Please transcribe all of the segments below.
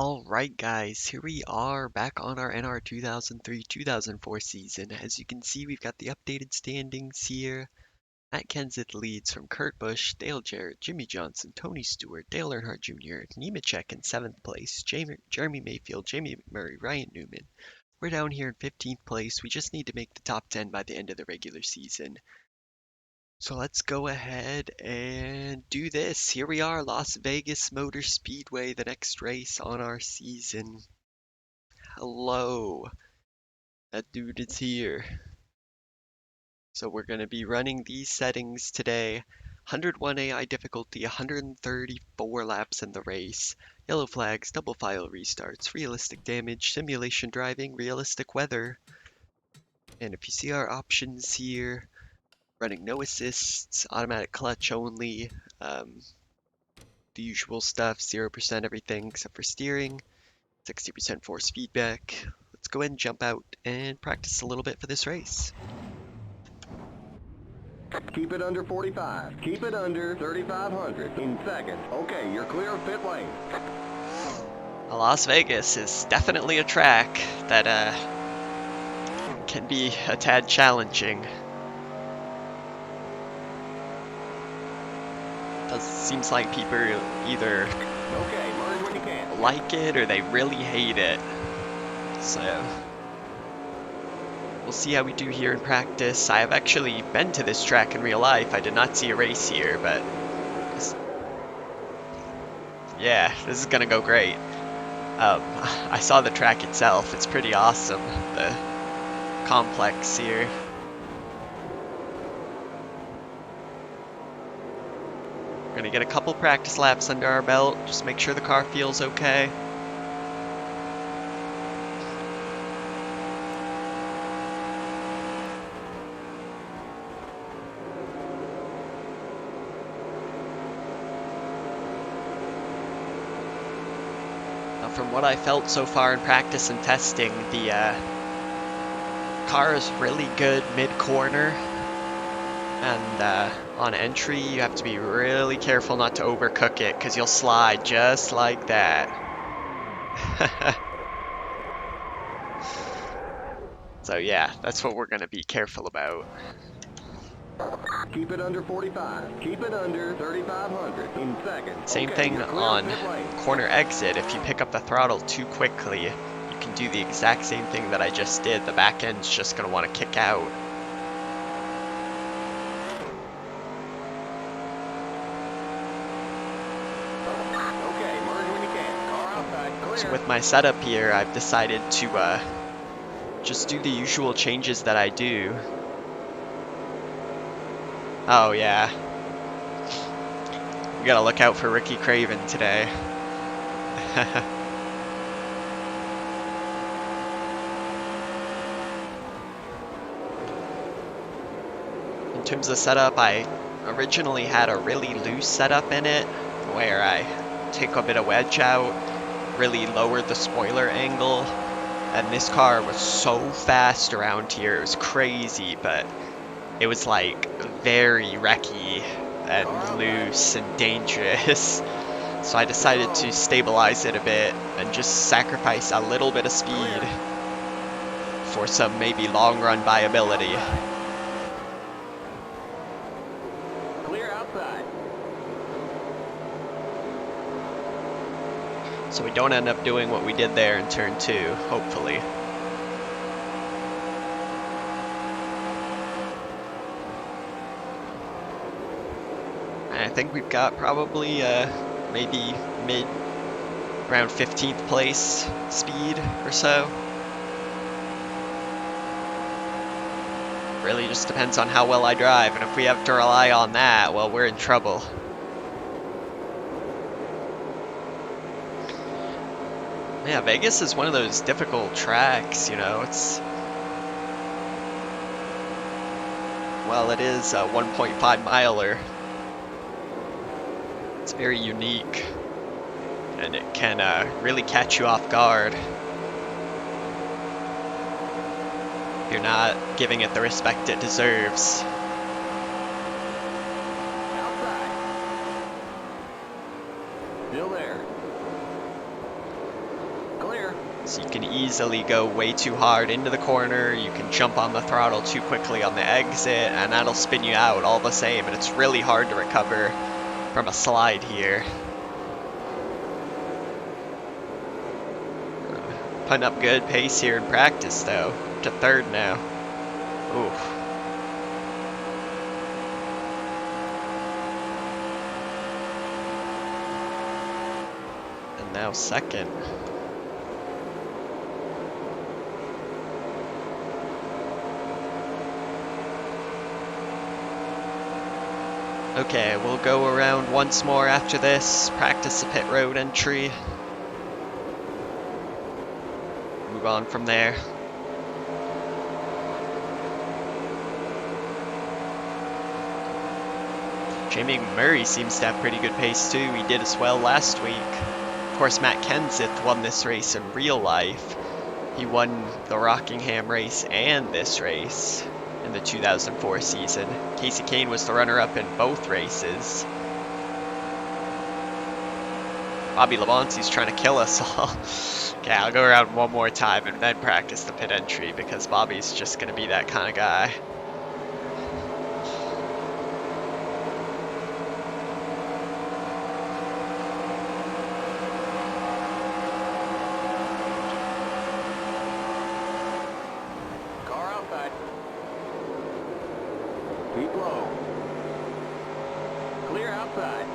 Alright guys, here we are back on our NR2003-2004 season. As you can see, we've got the updated standings here. Matt Kenseth leads from Kurt Busch, Dale Jarrett, Jimmy Johnson, Tony Stewart, Dale Earnhardt Jr., Nemechek in 7th place, Jeremy Mayfield, Jamie Murray, Ryan Newman. We're down here in 15th place. We just need to make the top 10 by the end of the regular season. So let's go ahead and do this. Here we are, Las Vegas Motor Speedway, the next race on our season. Hello, that dude is here. So we're going to be running these settings today. 101 AI difficulty, 134 laps in the race. Yellow flags, double file restarts, realistic damage, simulation driving, realistic weather. And if you see our options here, running no assists, automatic clutch only, the usual stuff, 0% everything except for steering, 60% force feedback. Let's go ahead and jump out and practice a little bit for this race. Keep it under 45. Keep it under 3,500 in seconds. Okay, you're clear of pit lane. Las Vegas is definitely a track that can be a tad challenging. Seems like people either like it or they really hate it. So we'll see how we do here in practice. I have actually been to this track in real life. I did not see a race here, but yeah, this is gonna go great. I saw the track itself. It's pretty awesome. The complex here. We're gonna get a couple practice laps under our belt, just make sure the car feels okay. Now, from what I felt so far in practice and testing, the car is really good mid-corner. And on entry, you have to be really careful not to overcook it, because you'll slide just like that. So yeah, that's what we're going to be careful about. Keep it under 45. Keep it under 3,500 in seconds. Same thing on corner exit. If you pick up the throttle too quickly, you can do the exact same thing that I just did. The back end's just going to want to kick out. So with my setup here, I've decided to just do the usual changes that I do. Oh yeah. We gotta look out for Ricky Craven today. In terms of setup, I originally had a really loose setup in it, where I take a bit of wedge out, really lowered the spoiler angle, and this car was so fast around here, it was crazy, but it was like very wrecky and loose and dangerous. So I decided to stabilize it a bit and just sacrifice a little bit of speed for some maybe long run viability. Clear outside. So we don't end up doing what we did there in turn 2, hopefully. And I think we've got probably maybe around 15th place speed or so. Really just depends on how well I drive, and if we have to rely on that, well, we're in trouble. Yeah, Vegas is one of those difficult tracks, you know, well, it is a 1.5 miler. It's very unique, and it can really catch you off guard if you're not giving it the respect it deserves. Outside. Still there. So you can easily go way too hard into the corner, you can jump on the throttle too quickly on the exit, and that'll spin you out all the same, and it's really hard to recover from a slide here. Putting up good pace here in practice though, to third now. Oof. And now second. Okay, we'll go around once more after this, practice the pit road entry. Move on from there. Jamie Murray seems to have pretty good pace too. He did as well last week. Of course, Matt Kenseth won this race in real life. He won the Rockingham race and this race in the 2004 season. Casey Kane was the runner-up in both races. Bobby Labonte's trying to kill us all. Okay, I'll go around one more time and then practice the pit entry because Bobby's just going to be that kind of guy. Car outside. Keep low. Clear outside.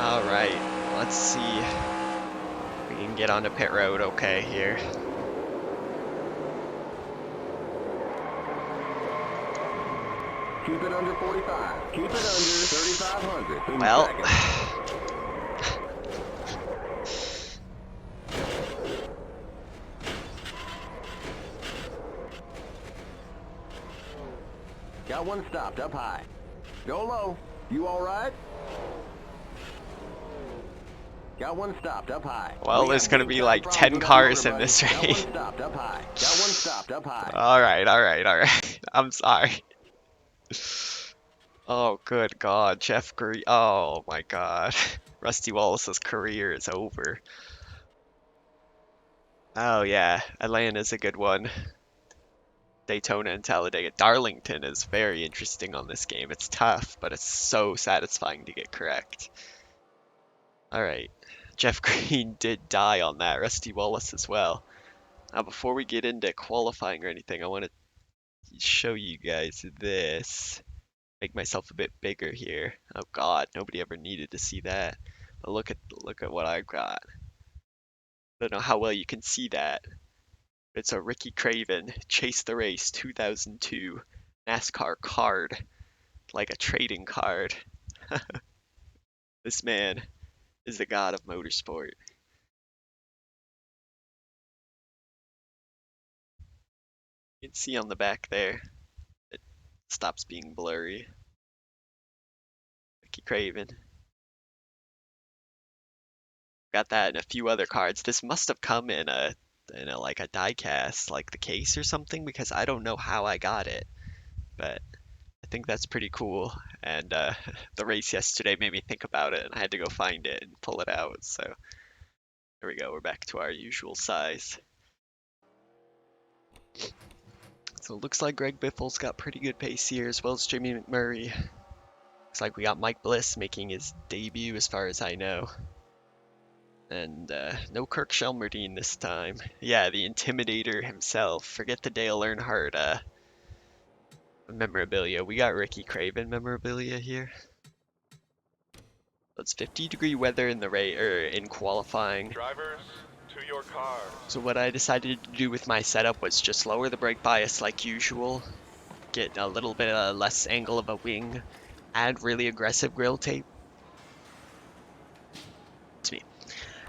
All right, let's see if we can get onto pit road okay here. Keep it under 45. Keep it under 3,500. In Well, got one stopped up high. Go low. You all right? Got one stopped up high. well, there's going to be like 10 cars in this race. Got one stopped up high. Got one stopped up high. All right. I'm sorry. Oh, good God, Jeff Green. Oh my God. Rusty Wallace's career is over. Oh yeah, Atlanta's a good one. Daytona and Talladega. Darlington is very interesting on this game. It's tough, but it's so satisfying to get correct. All right. Jeff Green did die on that. Rusty Wallace as well. Now, before we get into qualifying or anything, I want to show you guys this. Make myself a bit bigger here. Oh God, nobody ever needed to see that. But look at what I've got. I don't know how well you can see that. It's a Ricky Craven Chase the Race 2002 NASCAR card, like a trading card. This man is the god of motorsport. You can see on the back there, it stops being blurry. Ricky Craven. Got that and a few other cards. This must have come in a like a die cast, like the case or something, because I don't know how I got it. But I think that's pretty cool. And the race yesterday made me think about it, and I had to go find it and pull it out. So there we go. We're back to our usual size. So it looks like Greg Biffle's got pretty good pace here, as well as Jamie McMurray. Looks like we got Mike Bliss making his debut, as far as I know. And no Kirk Shelmerdine this time. Yeah, the Intimidator himself. Forget the Dale Earnhardt memorabilia. We got Ricky Craven memorabilia here. It's 50-degree weather in the in qualifying. Drivers, to your cars. So what I decided to do with my setup was just lower the brake bias like usual, get a little bit less angle of a wing, add really aggressive grill tape.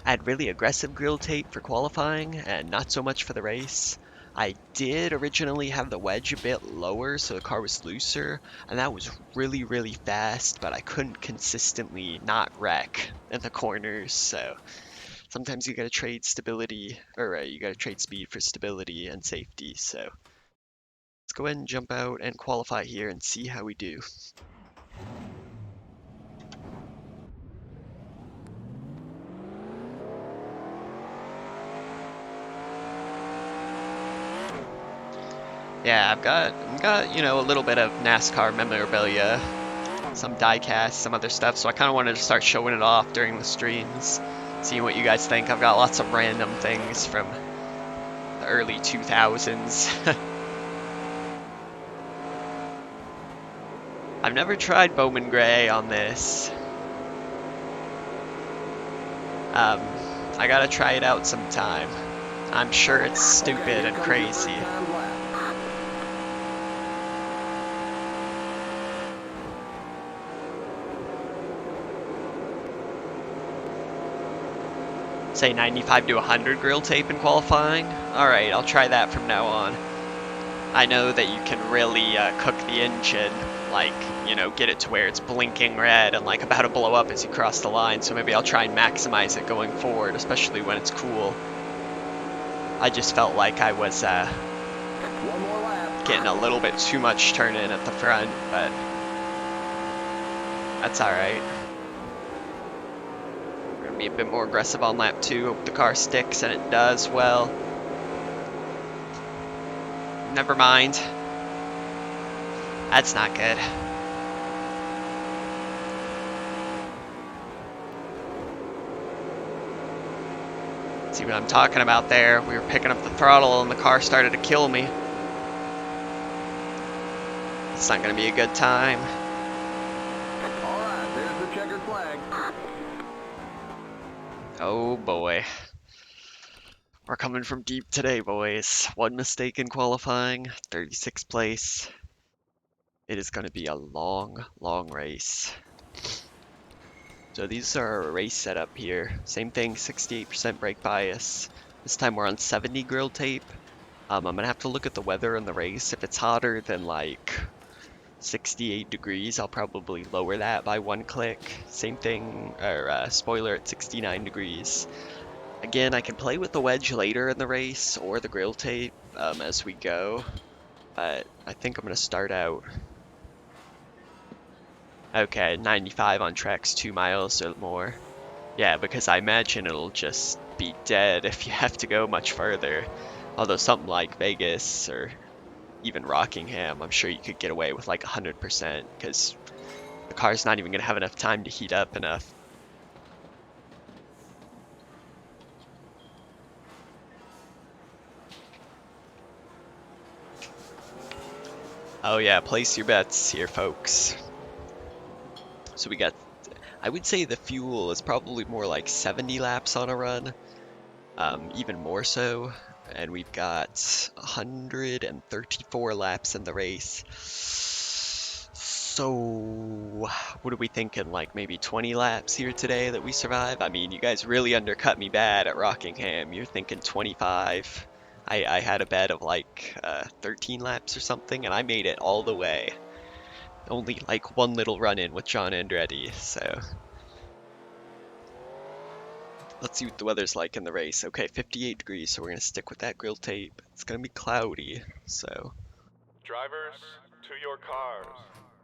Add really aggressive grill tape for qualifying and not so much for the race. I did originally have the wedge a bit lower so the car was looser, and that was really fast, but I couldn't consistently not wreck in the corners. So sometimes you gotta trade stability, or you gotta trade speed for stability and safety. So let's go ahead and jump out and qualify here and see how we do. Yeah, I've got you know a little bit of NASCAR memorabilia, some diecast, some other stuff. So I kind of wanted to start showing it off during the streams, seeing what you guys think. I've got lots of random things from the early 2000s. I've never tried Bowman Gray on this. Um, I gotta try it out sometime. I'm sure it's Okay, stupid here and comes your crazy. first time lap. Say 95 to 100 grill tape in qualifying? Alright, I'll try that from now on. I know that you can really cook the engine, like, you know, get it to where it's blinking red and like about to blow up as you cross the line, so maybe I'll try and maximize it going forward, especially when it's cool. I just felt like I was One more lap. getting a little bit too much turn in at the front, but that's alright. We're gonna be a bit more aggressive on lap 2, hope the car sticks, and it does well. Never mind. That's not good. See what I'm talking about there? We were picking up the throttle and the car started to kill me. It's not gonna be a good time. All right, there's the checkered flag. Oh boy. We're coming from deep today, boys. One mistake in qualifying, 36th place. It is gonna be a long, long race. So these are our race setup here. Same thing, 68% brake bias. This time we're on 70 grill tape. I'm gonna have to look at the weather in the race. If it's hotter than like 68 degrees, I'll probably lower that by 1 click. Same thing, or spoiler at 69 degrees. Again, I can play with the wedge later in the race or the grill tape as we go, but I think I'm gonna start out. Okay, 95 on tracks 2 miles or more. Yeah, because I imagine it'll just be dead if you have to go much further. Although something like Vegas or even Rockingham, I'm sure you could get away with like 100% because the car's not even going to have enough time to heat up enough. Oh yeah, place your bets here, folks. So we got, I would say the fuel is probably more like 70 laps on a run, even more so. And we've got 134 laps in the race. So, what are we thinking? Like maybe 20 laps here today that we survive? I mean, you guys really undercut me bad at Rockingham. You're thinking 25. I had a bet of like 13 laps or something, and I made it all the way. Only like one little run in with John Andretti, so. Let's see what the weather's like in the race. Okay, 58 degrees, so we're gonna stick with that grill tape. It's gonna be cloudy, so. Drivers, to your cars.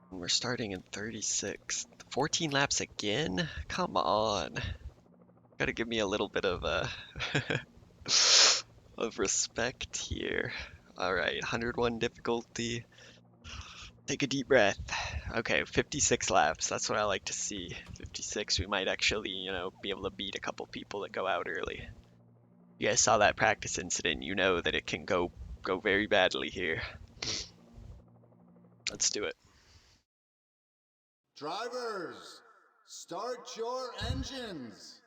We're starting in 36. 14 laps again? Come on. Gotta give me a little bit of of respect here. Alright, 101 difficulty. Take a deep breath. Okay, 56 laps. That's what I like to see. 56, we might actually, you know, be able to beat a couple people that go out early. You guys saw that practice incident, you know that it can go very badly here. Let's do it. Drivers, start your engines.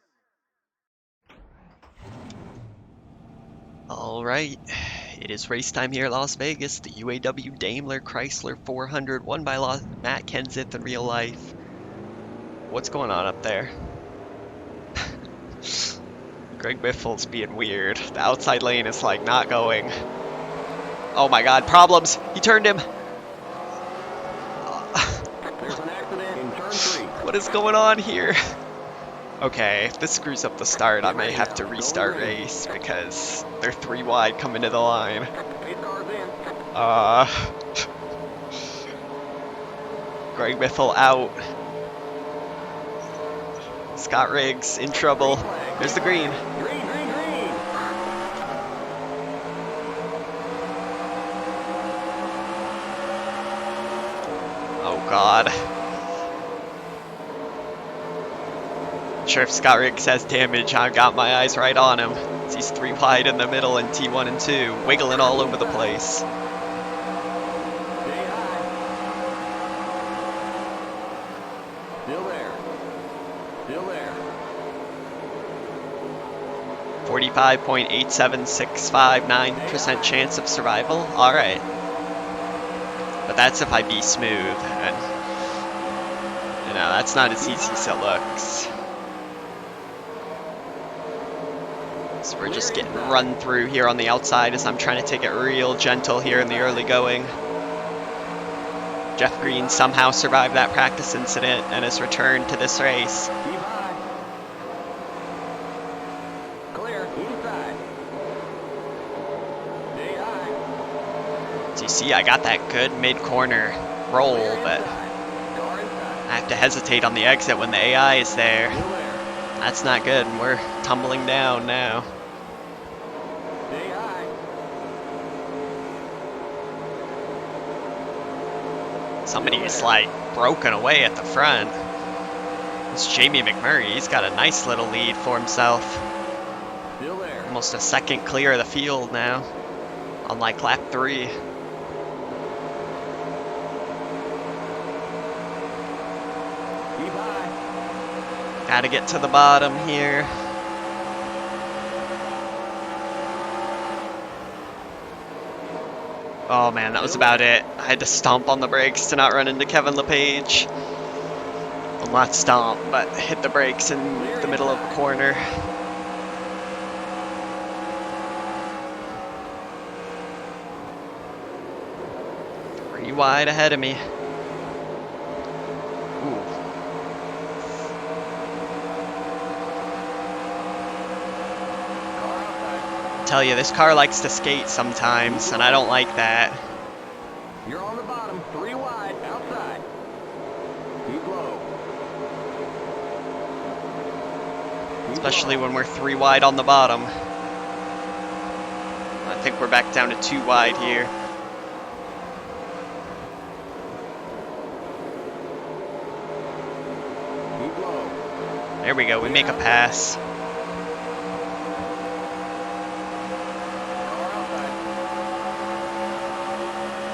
Alright, it is race time here at Las Vegas. The UAW-Daimler Chrysler 400, won by Matt Kenseth in real life. What's going on up there? Greg Biffle's being weird. The outside lane is like not going. Oh my god, problems! He turned him! There's an accident in turn 3. What is going on here? Okay, if this screws up the start, I may have to restart race because they're 3 wide coming to the line. 8 cars in. Greg Biffle out. Scott Riggs in trouble. There's the green. Green, green, green. God. Sure, if Scott Riggs has damage, I've got my eyes right on him. He's 3 wide in the middle in T1 and 2, wiggling all over the place. Stay high. Still there. Still there. 45.87659% chance of survival. All right. But that's if I be smooth, and you know, that's not as easy as it looks. So we're just getting run through here on the outside as I'm trying to take it real gentle here in the early going. Jeff Green somehow survived that practice incident and has returned to this race. Keep high. Clear. Inside. Stay high. So you see, I got that good mid-corner roll, but Car inside. I have to hesitate on the exit when the AI is there. Still there. That's not good, and we're tumbling down now. Stay high. Somebody's like broken away at the front. It's Jamie McMurray. He's got a nice little lead for himself. Still there. Almost a second clear of the field now on like lap 3. Keep high. Gotta get to the bottom here. Oh man, that was about it. I had to stomp on the brakes to not run into Kevin LePage. Well, not stomp, but hit the brakes in the middle of the corner. Pretty wide ahead of me. Ooh. Tell you, this car likes to skate sometimes, and I don't like that. You're on the bottom. 3 wide. Outside. Keep low. Keep Especially low. when we're 3 wide on the bottom. I think we're back down to 2 wide here. Keep low. There we go, we make a pass. Car outside.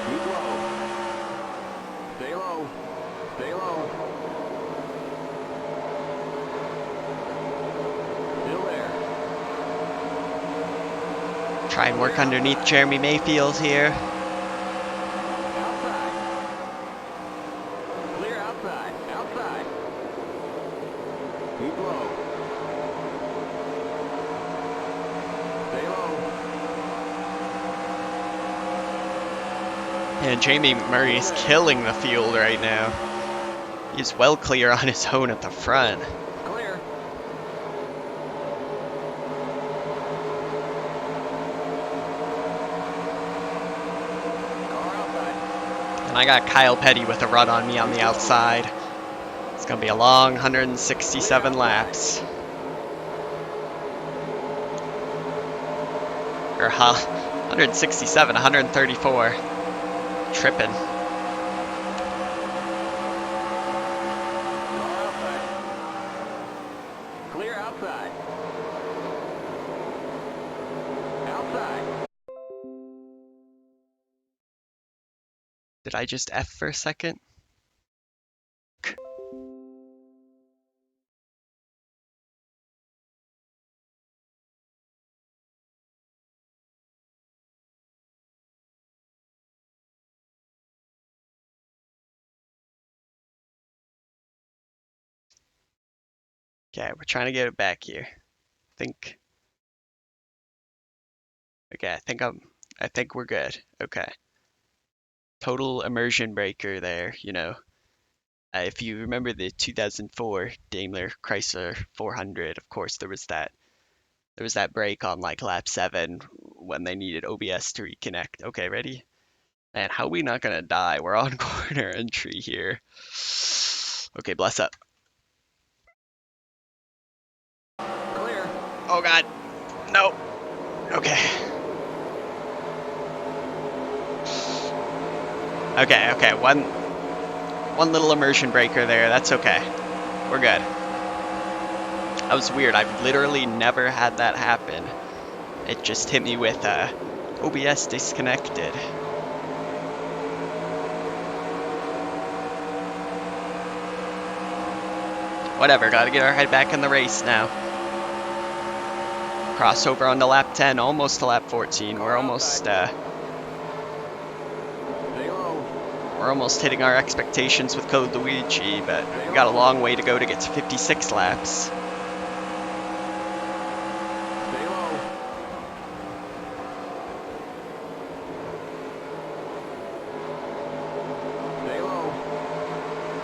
Keep low. Stay low. Stay low. Still there. Try and work underneath Jeremy Mayfield here. Outside. Clear outside. Outside. Keep low. Stay low. And Jamie McMurray is killing the field right now. He's well clear on his own at the front. Clear. Car outside. And I got Kyle Petty with a run on me on the outside. It's gonna be a long 167 laps. Or 167, 134. Tripping. Car outside. Clear outside. Outside. Did I just F for a second? Okay, we're trying to get it back here. Think. Okay, I think we're good. Okay. Total immersion breaker there, you know. If you remember the 2004 Daimler Chrysler 400, of course there was that break on like lap 7 when they needed OBS to reconnect. Okay, ready? Man, how are we not gonna die? We're on corner entry here. Okay, bless up. Clear. Oh god. No. Okay. Okay, One little immersion breaker there, that's okay. We're good. That was weird, I've literally never had that happen. It just hit me with OBS disconnected. Whatever, gotta get our head back in the race now. Crossover on to lap 10, almost to lap 14. We're almost hitting our expectations with Code Luigi, but we got a long way to go to get to 56 laps.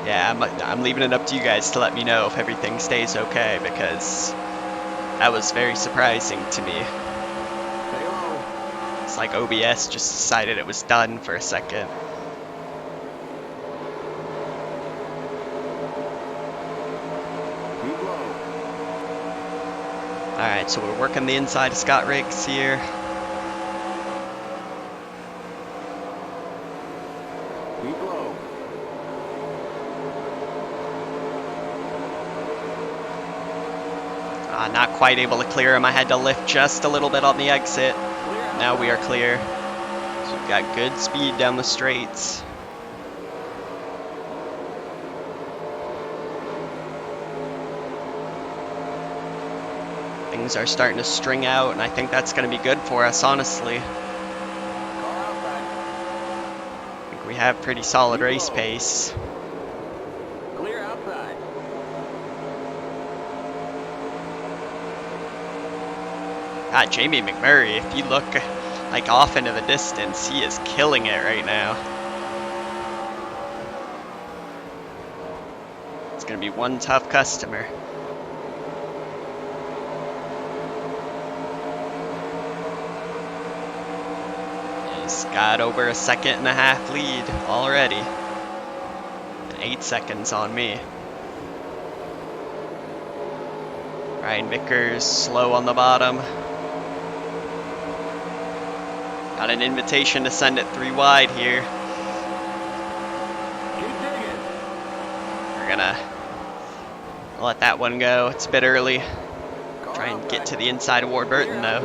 Yeah, I'm leaving it up to you guys to let me know if everything stays okay, because that was very surprising to me. It's like OBS just decided it was done for a second. Alright, so we're working the inside of Scott Riggs here. Not quite able to clear him. I had to lift just a little bit on the exit. Now we are clear. So we've got good speed down the straights. Things are starting to string out, and I think that's going to be good for us, honestly. I think we have pretty solid race pace. God, Jamie McMurray, if you look like off into the distance, he is killing it right now. It's gonna be one tough customer. He's got over a 1.5-second lead already. And 8 seconds on me. Ryan Vickers slow on the bottom. Got an invitation to send it 3 wide here. We're gonna let that one go. It's a bit early. Try and get to the inside of Ward Burton though.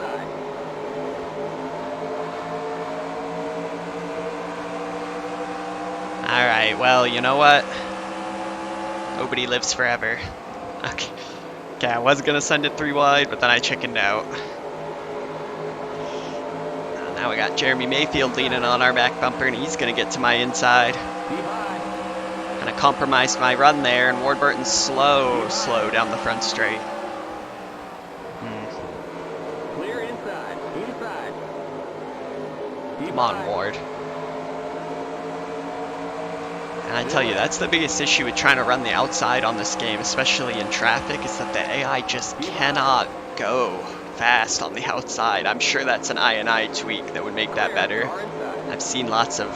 Alright, well, you know what? Nobody lives forever. Okay. Okay, I was gonna send it 3 wide, but then I chickened out. Now we got Jeremy Mayfield leaning on our back bumper, and he's going to get to my inside. Kind of compromised my run there, and Ward Burton's slow down the front straight. Clear inside. Come on, Ward. And I tell you, that's the biggest issue with trying to run the outside on this game, especially in traffic, is that the AI just cannot go fast on the outside. I'm sure that's an I&I tweak that would make that better. I've seen lots of,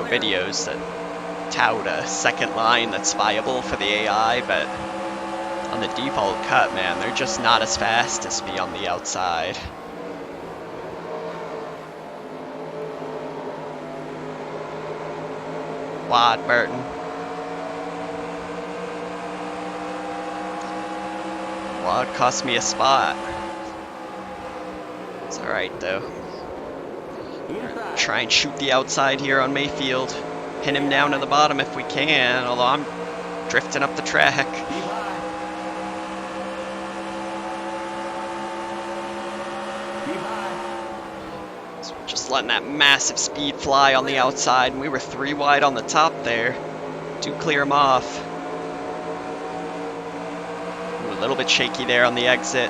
videos that tout a second line that's viable for the AI, but on the default cut, man, they're just not as fast as me on the outside. Wad Burton. Wad cost me a spot. It's alright though. Try and shoot the outside here on Mayfield. Pin him down to the bottom if we can, although I'm drifting up the track. So we're just letting that massive speed fly on the outside, and we were 3 wide on the top there. Do clear him off. Ooh, a little bit shaky there on the exit.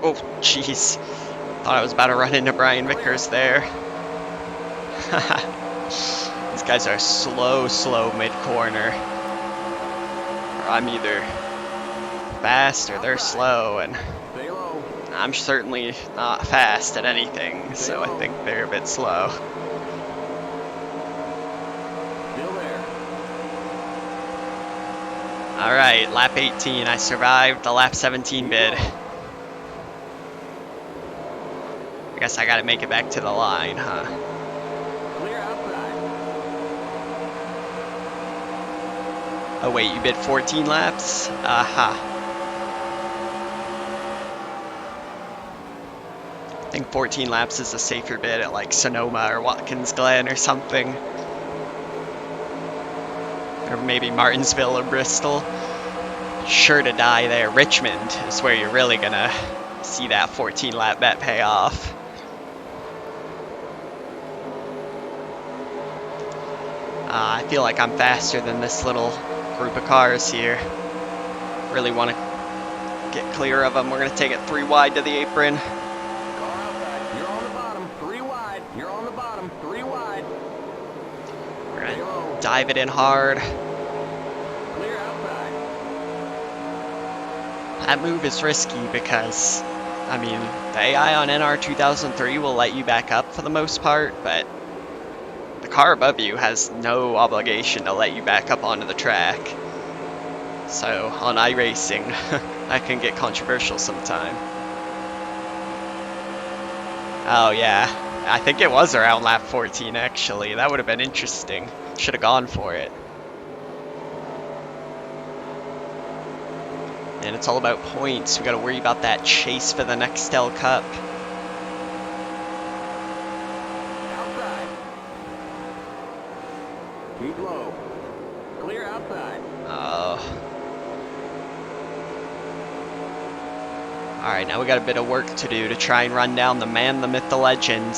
Oh, jeez. Thought I was about to run into Brian Vickers there. These guys are slow mid-corner. Or I'm either fast or they're slow, and I'm certainly not fast at anything, so I think they're a bit slow. Alright, lap 18. I survived the lap 17 bid. guess I gotta make it back to the line, huh? Clear outside. Oh wait, you bid 14 laps? Aha. I think 14 laps is a safer bid at like Sonoma or Watkins Glen or something. Or maybe Martinsville or Bristol. Sure to die there. Richmond is where you're really gonna see that 14 lap bet pay off. I feel like I'm faster than this little group of cars here. Really want to get clear of them. We're going to take it 3 wide to the apron. Car outside. You're on the bottom. 3 wide. You're on the bottom. 3 wide. We're going to dive it in hard. Clear outside. That move is risky because, I mean, the AI on NR2003 will let you back up for the most part, but the car above you has no obligation to let you back up onto the track. So on iRacing, that can get controversial sometime. Oh yeah, I think it was around lap 14 actually. That would have been interesting. Should have gone for it. And it's all about points. We got to worry about that chase for the Nextel Cup. Outside. Keep low. Clear outside. Alright, now we got a bit of work to do to try and run down the man, the myth, the legend.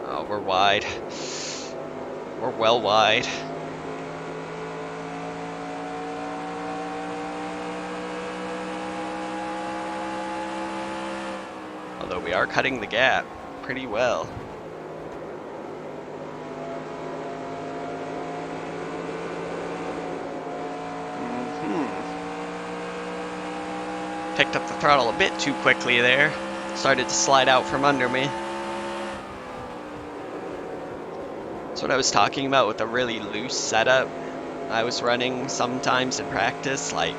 Oh, we're wide. We're well wide. Although we are cutting the gap pretty well. Picked up the throttle a bit too quickly there. Started to slide out from under me. That's what I was talking about with the really loose setup I was running sometimes in practice. Like,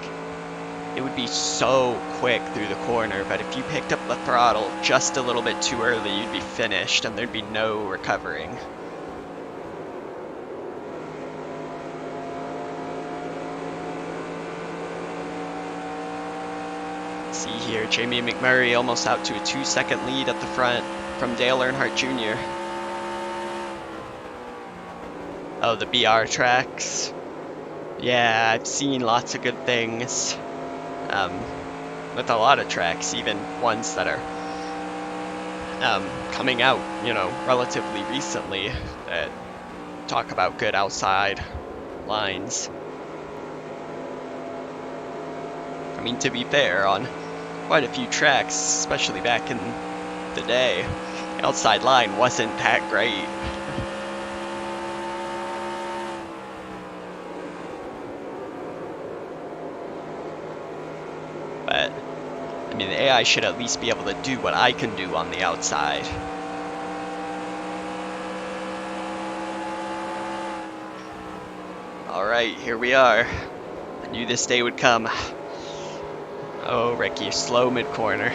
it would be so quick through the corner, but if you picked up the throttle just a little bit too early, you'd be finished and there'd be no recovering. See here, Jamie McMurray almost out to a 2-second lead at the front from Dale Earnhardt Jr. Oh, the BR tracks. Yeah, I've seen lots of good things with a lot of tracks, even ones that are coming out, you know, relatively recently that talk about good outside lines. I mean, to be fair, on quite a few tracks, especially back in the day, the outside line wasn't that great. But, I mean, the AI should at least be able to do what I can do on the outside. Alright, here we are. I knew this day would come. Oh, Ricky, slow mid-corner.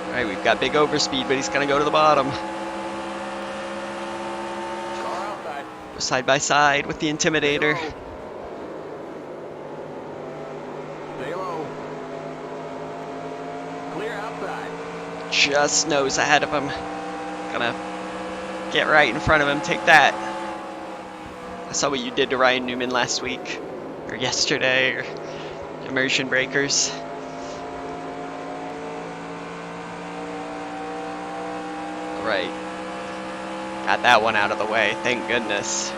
Alright, we've got big overspeed, but he's gonna go to the bottom. Car outside. Side by side with the Intimidator. Stay low. Clear outside. Just nose ahead of him. Gonna get right in front of him, take that. I saw what you did to Ryan Newman last week, or yesterday, or immersion breakers. Alright. Got that one out of the way, thank goodness.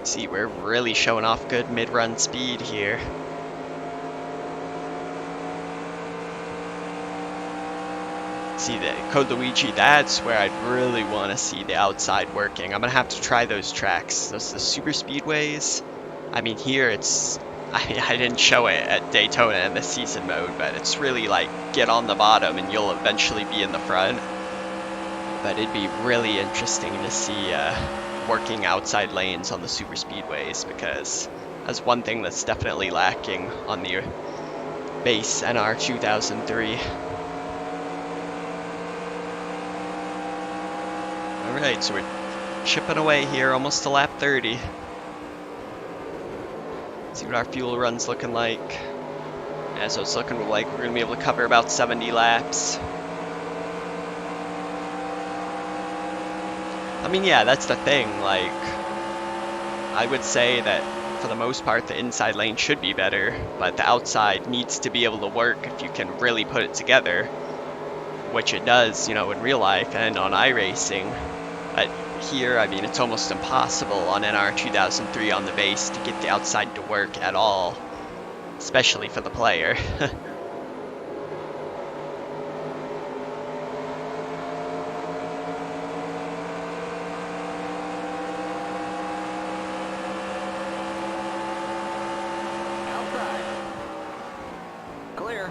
See, we're really showing off good mid-run speed here. See the Code Luigi, that's where I'd really want to see the outside working. I'm gonna have to try those tracks. Those the super speedways. I mean, here it's I didn't show it at Daytona in the season mode, but it's really like get on the bottom and you'll eventually be in the front. But it'd be really interesting to see working outside lanes on the super speedways, because that's one thing that's definitely lacking on the base NR2003. Alright, so we're chipping away here, almost to lap 30. See what our fuel run's looking like. Yeah, so it's looking like we're going to be able to cover about 70 laps. I mean, yeah, that's the thing, like, I would say that for the most part the inside lane should be better, but the outside needs to be able to work if you can really put it together, which it does, you know, in real life and on iRacing. But here, I mean, it's almost impossible on NR2003 on the base to get the outside to work at all, especially for the player. Clear.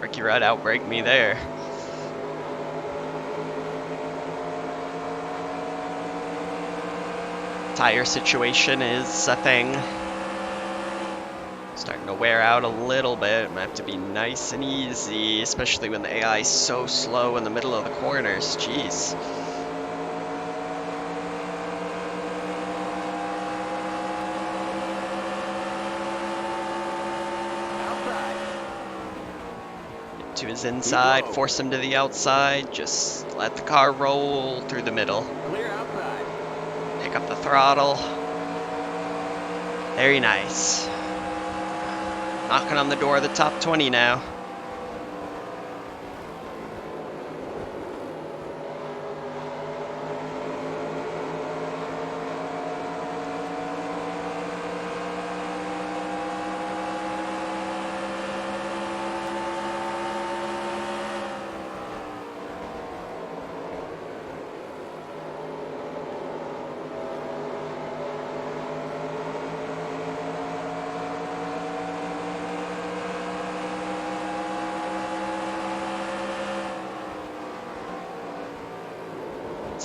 Ricky Rudd outbraked me there. Tire situation is a thing. Starting to wear out a little bit. Might have to be nice and easy, especially when the AI is so slow in the middle of the corners. Jeez. To his inside, force him to the outside, just let the car roll through the middle. Clear outside. Pick up the throttle. Very nice. Knocking on the door of the top 20 now.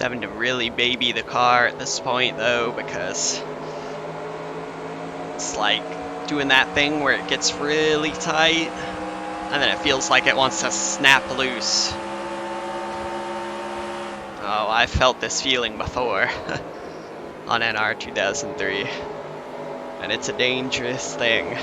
Having to really baby the car at this point though, because it's like doing that thing where it gets really tight and then it feels like it wants to snap loose. Oh, I felt this feeling before on NR2003, and it's a dangerous thing.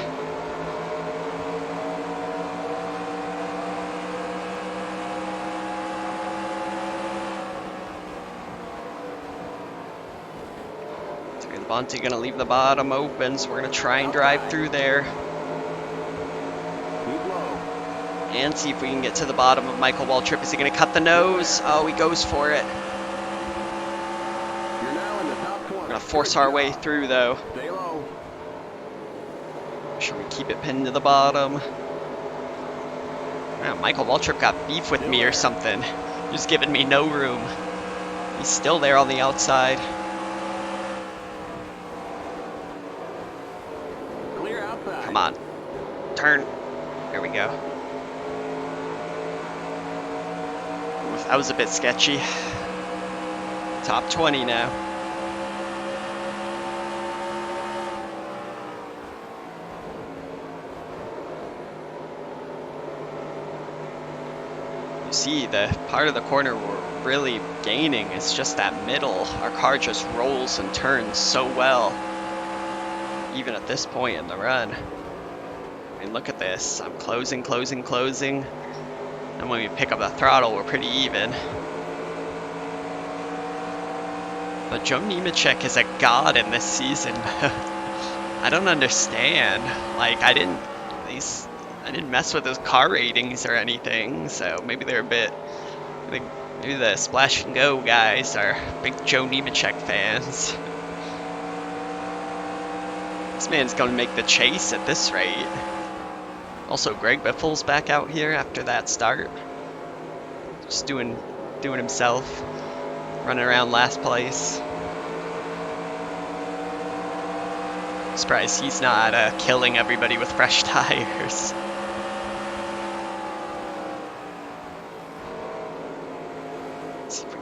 Bonte gonna leave the bottom open, so we're gonna try and drive through there and see if we can get to the bottom of Michael Waltrip. Is he gonna cut the nose? Oh, he goes for it. We're gonna force our way through though. Should we keep it pinned to the bottom? Man, Michael Waltrip got beef with me or something. He's giving me no room. He's still there on the outside. Come on. Turn. There we go. Oof, that was a bit sketchy. Top 20 now. You see, the part of the corner we're really gaining is just that middle. Our car just rolls and turns so well, even at this point in the run. I mean, look at this. I'm closing, closing, closing. And when we pick up the throttle, we're pretty even. But Joe Nemechek is a god in this season. I don't understand. Like, I didn't mess with his car ratings or anything, so maybe they're a bit. I think maybe the Splash and Go guys are big Joe Nemechek fans. This man's gonna make the chase at this rate. Also, Greg Biffle's back out here after that start. Just doing himself. Running around last place. Surprised he's not killing everybody with fresh tires.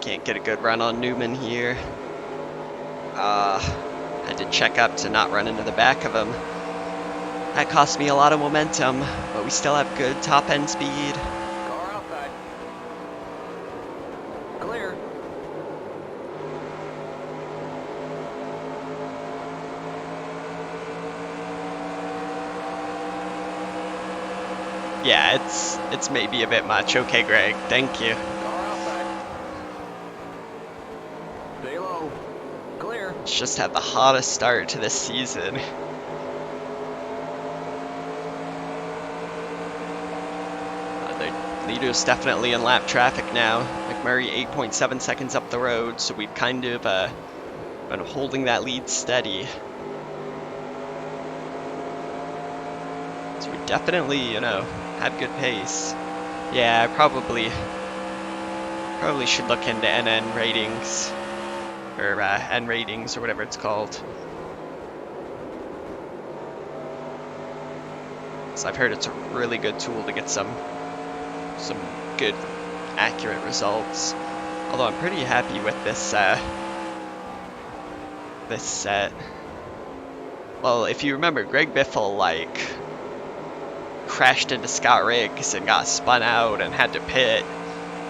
Can't get a good run on Newman here. Had to check up to not run into the back of him. That cost me a lot of momentum, but we still have good top end speed. Car outside. Clear. Yeah, it's maybe a bit much. Okay, Greg, thank you. Car outside. Stay low. Clear. It's just had the hottest start to this season. The leader's definitely in lap traffic now. McMurray 8.7 seconds up the road, so we've kind of been holding that lead steady. So we definitely, you know, had good pace. Yeah, I probably should look into NN ratings, or N ratings, or whatever it's called. So I've heard it's a really good tool to get some good, accurate results. Although I'm pretty happy with this set. Well, if you remember, Greg Biffle like crashed into Scott Riggs and got spun out and had to pit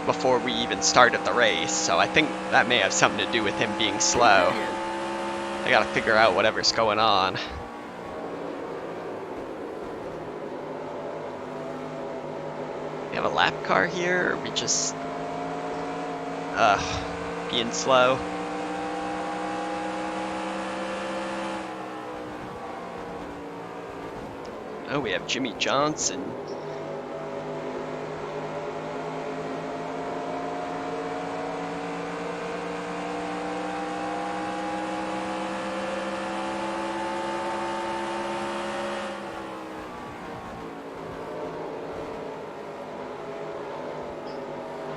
before we even started the race. So I think that may have something to do with him being slow. I gotta figure out whatever's going on. We have a lap car here, or are we just being slow? Oh, we have Jimmy Johnson.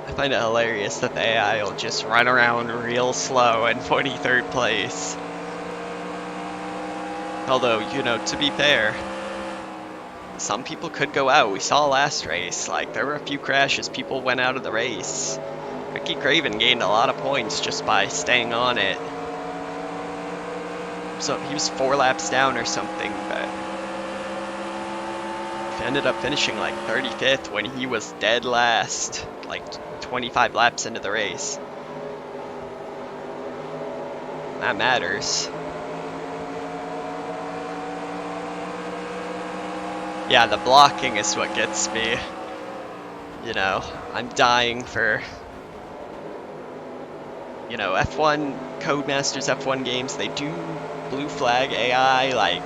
I find it hilarious that the AI will just run around real slow in 43rd place. Although, you know, to be fair, some people could go out. We saw last race, like, there were a few crashes, people went out of the race. Ricky Craven gained a lot of points just by staying on it. So he was 4 laps down or something, but he ended up finishing like 35th when he was dead last, like 25 laps into the race. That matters. Yeah, the blocking is what gets me. You know, I'm dying for, you know, F1, Codemasters F1 games, they do blue flag AI, like,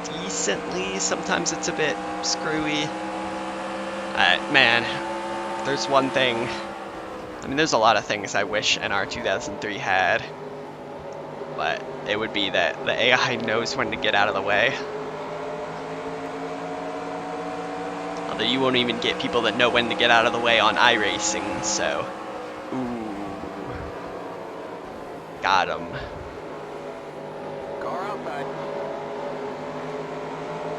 decently. Sometimes it's a bit screwy. Man, there's one thing. I mean, there's a lot of things I wish NR2003 had, but it would be that the AI knows when to get out of the way. Although you won't even get people that know when to get out of the way on iRacing, so... Ooh. Got him. Car outside.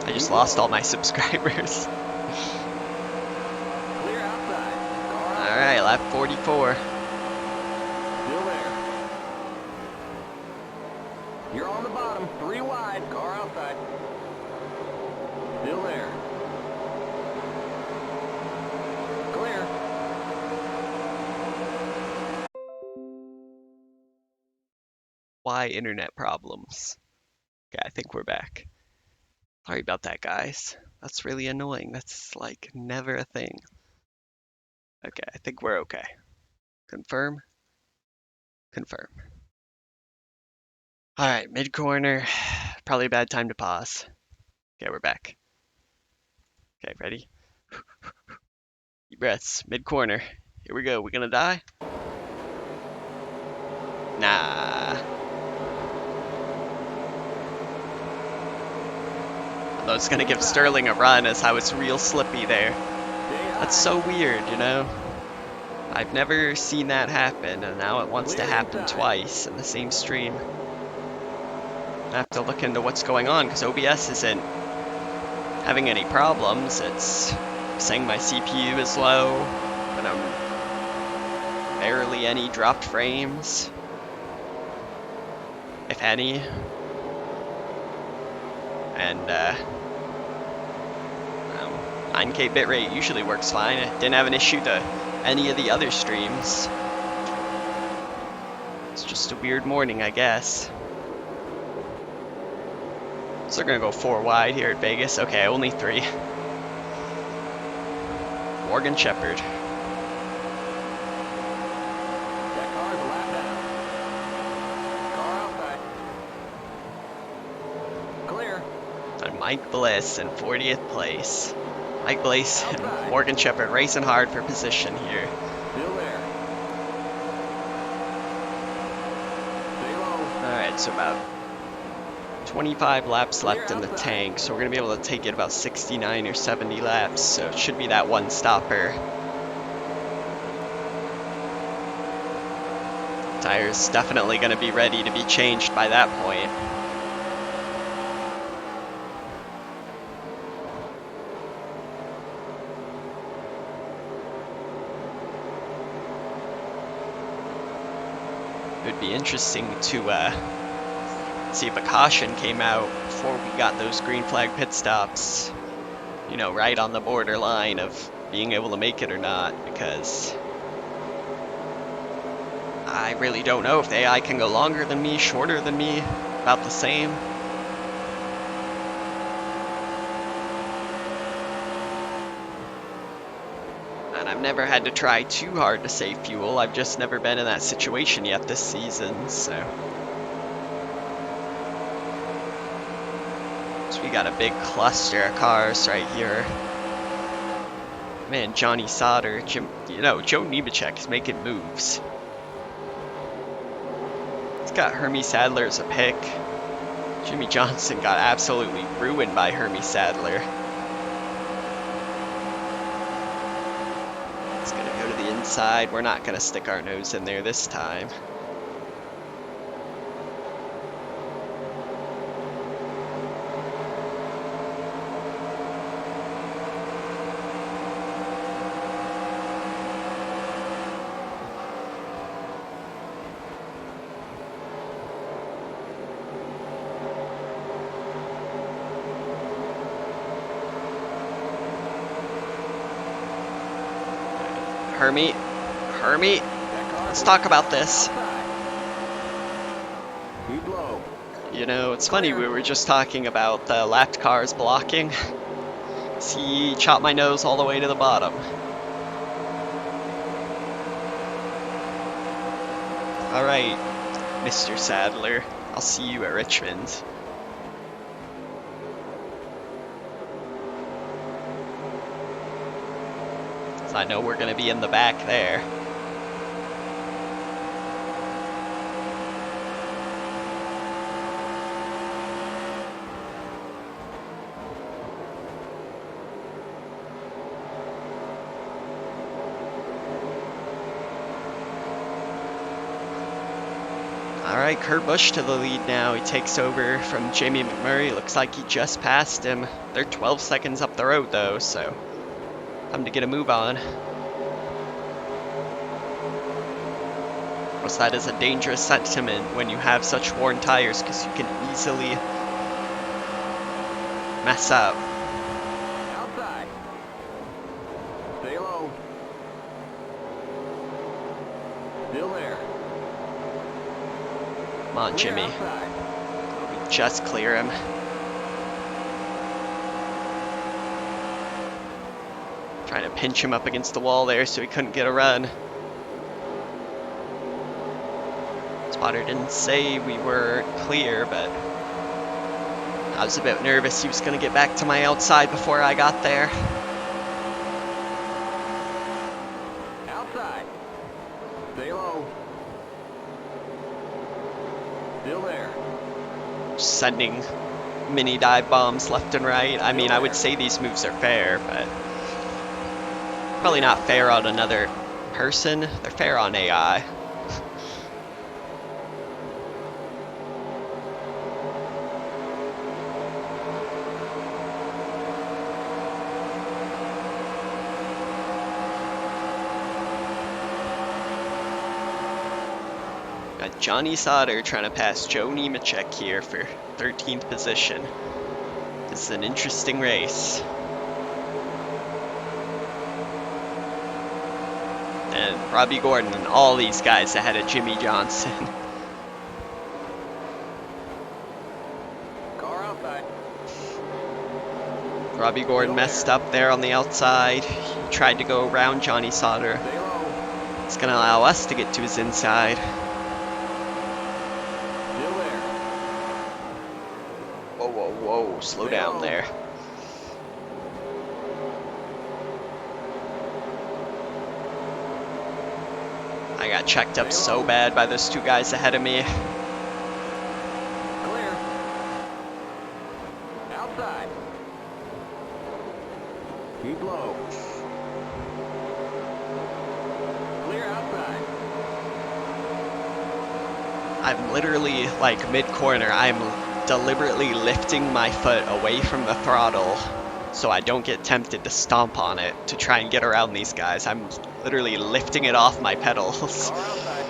I just lost all my subscribers. Clear outside. Car outside. Alright, lap 44. Still there. You're on the bottom. 3 wide. Car outside. Still there. Clear. Why internet problems? Okay, I think we're back. Sorry about that, guys. That's really annoying. That's like never a thing. Okay, I think we're okay. Confirm. Confirm. Alright, mid-corner. Probably a bad time to pause. Okay, we're back. Okay, ready? Deep breaths. Mid-corner. Here we go. We gonna die? Nah. I was gonna give Sterling a run as I was real slippy there. That's so weird, you know? I've never seen that happen, and now it wants to happen twice in the same stream. I have to look into what's going on, because OBS isn't having any problems. It's saying my CPU is low, but barely any dropped frames, if any. And 9K bitrate usually works fine. It didn't have an issue to any of the other streams. It's just a weird morning, I guess. So they're gonna go 4 wide here at Vegas. Okay, only 3. Morgan Shepherd. That car's a lap down. Car outside. Clear. And Mike Bliss in 40th place. Mike Bliss and Outside. Morgan Shepherd racing hard for position here. Still there. Stay low. Alright, so about 25 laps left in the tank, so we're going to be able to take it about 69 or 70 laps, so it should be that one stopper. Tires definitely going to be ready to be changed by that point. It would be interesting to see if a caution came out before we got those green flag pit stops, you know, right on the borderline of being able to make it or not, because I really don't know if the AI can go longer than me, shorter than me, about the same. And I've never had to try too hard to save fuel. I've just never been in that situation yet this season, so. We got a big cluster of cars right here. Man, Johnny Sauter, Joe Nemechek is making moves. He's got Hermie Sadler as a pick. Jimmy Johnson got absolutely ruined by Hermie Sadler. It's gonna go to the inside. We're not gonna stick our nose in there this time. Hermie, let's talk about this. Keep low. You know, it's funny, we were just talking about the lapped cars blocking. See, chop my nose all the way to the bottom. Alright, Mr. Sadler, I'll see you at Richmond. I know we're going to be in the back there. Alright, Kurt Busch to the lead now. He takes over from Jamie McMurray. Looks like he just passed him. They're 12 seconds up the road though, so time to get a move on. Of course, that is a dangerous sentiment when you have such worn tires, because you can easily mess up. Outside. Stay low. Still there. Come on, Jimmy. Outside. We just clear him. Trying to pinch him up against the wall there so he couldn't get a run. Spotter didn't say we were clear, but I was a bit nervous he was going to get back to my outside before I got there. Outside. Stay low. Still there. Sending mini dive bombs left and right. I mean, I would say these moves are fair, but probably not fair on another person. They're fair on AI. Got Johnny Sauter trying to pass Joe Nemechek here for 13th position. This is an interesting race. And Robbie Gordon and all these guys ahead of Jimmy Johnson. Car outside. Robbie Gordon messed up there on the outside. He tried to go around Johnny Sauter. Stay low. It's going to allow us to get to his inside. Still there. Whoa, whoa, whoa. Slow down there. I got checked up so bad by those two guys ahead of me. Clear. Outside. Keep low. Clear outside. I'm literally like mid-corner. I'm deliberately lifting my foot away from the throttle so I don't get tempted to stomp on it to try and get around these guys. I'm literally lifting it off my pedals. Car outside.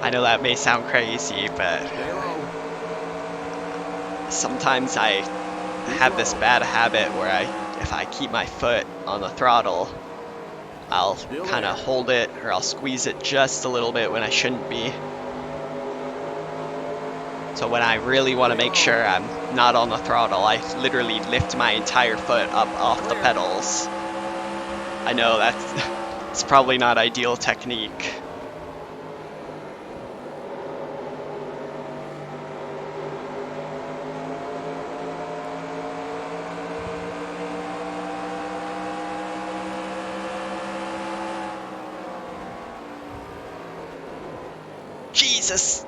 I know that may sound crazy, but Stay low. sometimes I have this bad habit where if I keep my foot on the throttle, I'll kind of hold it or I'll squeeze it just a little bit when I shouldn't be. So when I really want to make sure I'm not on the throttle, I literally lift my entire foot up off the pedals. I know it's probably not ideal technique. Jesus!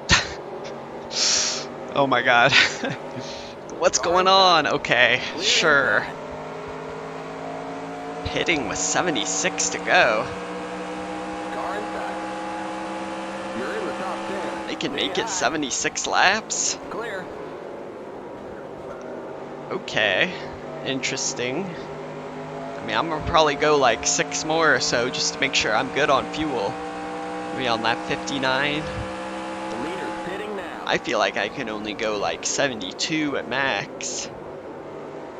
Oh my god. What's going on? Okay, sure. Pitting with 76 to go. Car inside. You're in the top 10. They can make it 76 laps? Clear. Okay, interesting. I mean, I'm gonna probably go like 6 more or so just to make sure I'm good on fuel. Maybe on lap 59. The leader's pitting now. I feel like I can only go like 72 at max.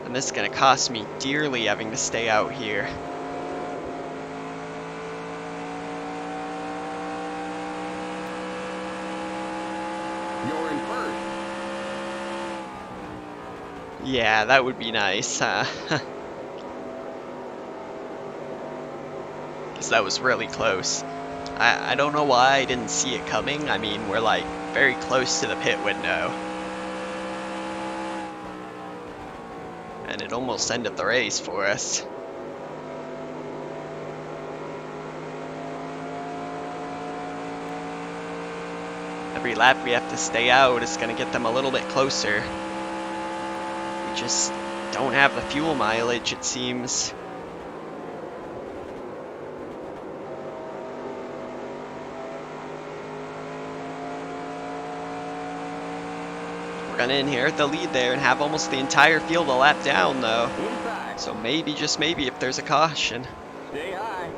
And this is gonna cost me dearly having to stay out here. You're in first. Yeah, that would be nice, huh? Because that was really close. I don't know why I didn't see it coming. I mean, we're like very close to the pit window. And it almost ended the race for us. Every lap we have to stay out is going to get them a little bit closer. We just don't have the fuel mileage, it seems. We're gonna inherit the lead there and have almost the entire field a lap down though. Inside. So maybe, just maybe, if there's a caution. Stay high.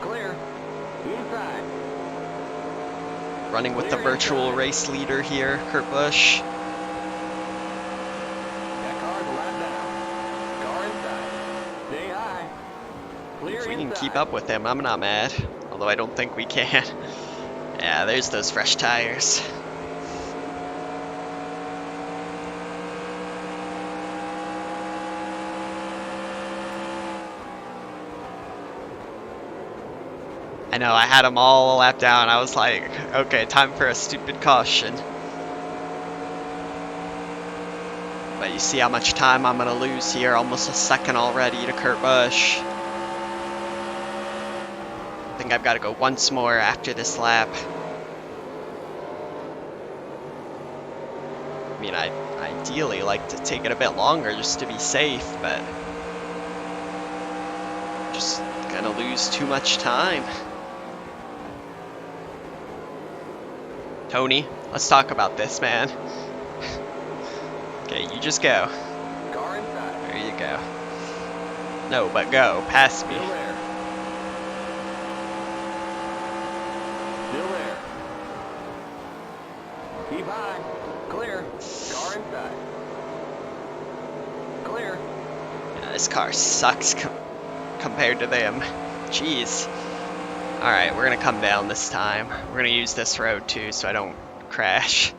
Clear. Inside. Running with the virtual race leader here, Kurt Busch. That car's a lap down. Car inside. Stay high. Clear If we can inside. keep up with him, I'm not mad. Although I don't think we can. Yeah, there's those fresh tires. I know, I had them all a lap down. I was like, okay, time for a stupid caution. But you see how much time I'm going to lose here. Almost a second already to Kurt Busch. I think I've got to go once more after this lap. I mean, I'd ideally like to take it a bit longer just to be safe, but just gonna lose too much time. Tony, let's talk about this, man. Okay, you just go. Car inside. There you go. No, but go. Pass me. Still there. Still Keep high. Clear. Car inside. Clear. Yeah, this car sucks compared to them. Jeez. Alright, we're gonna come down this time. We're gonna use this road too so I don't crash.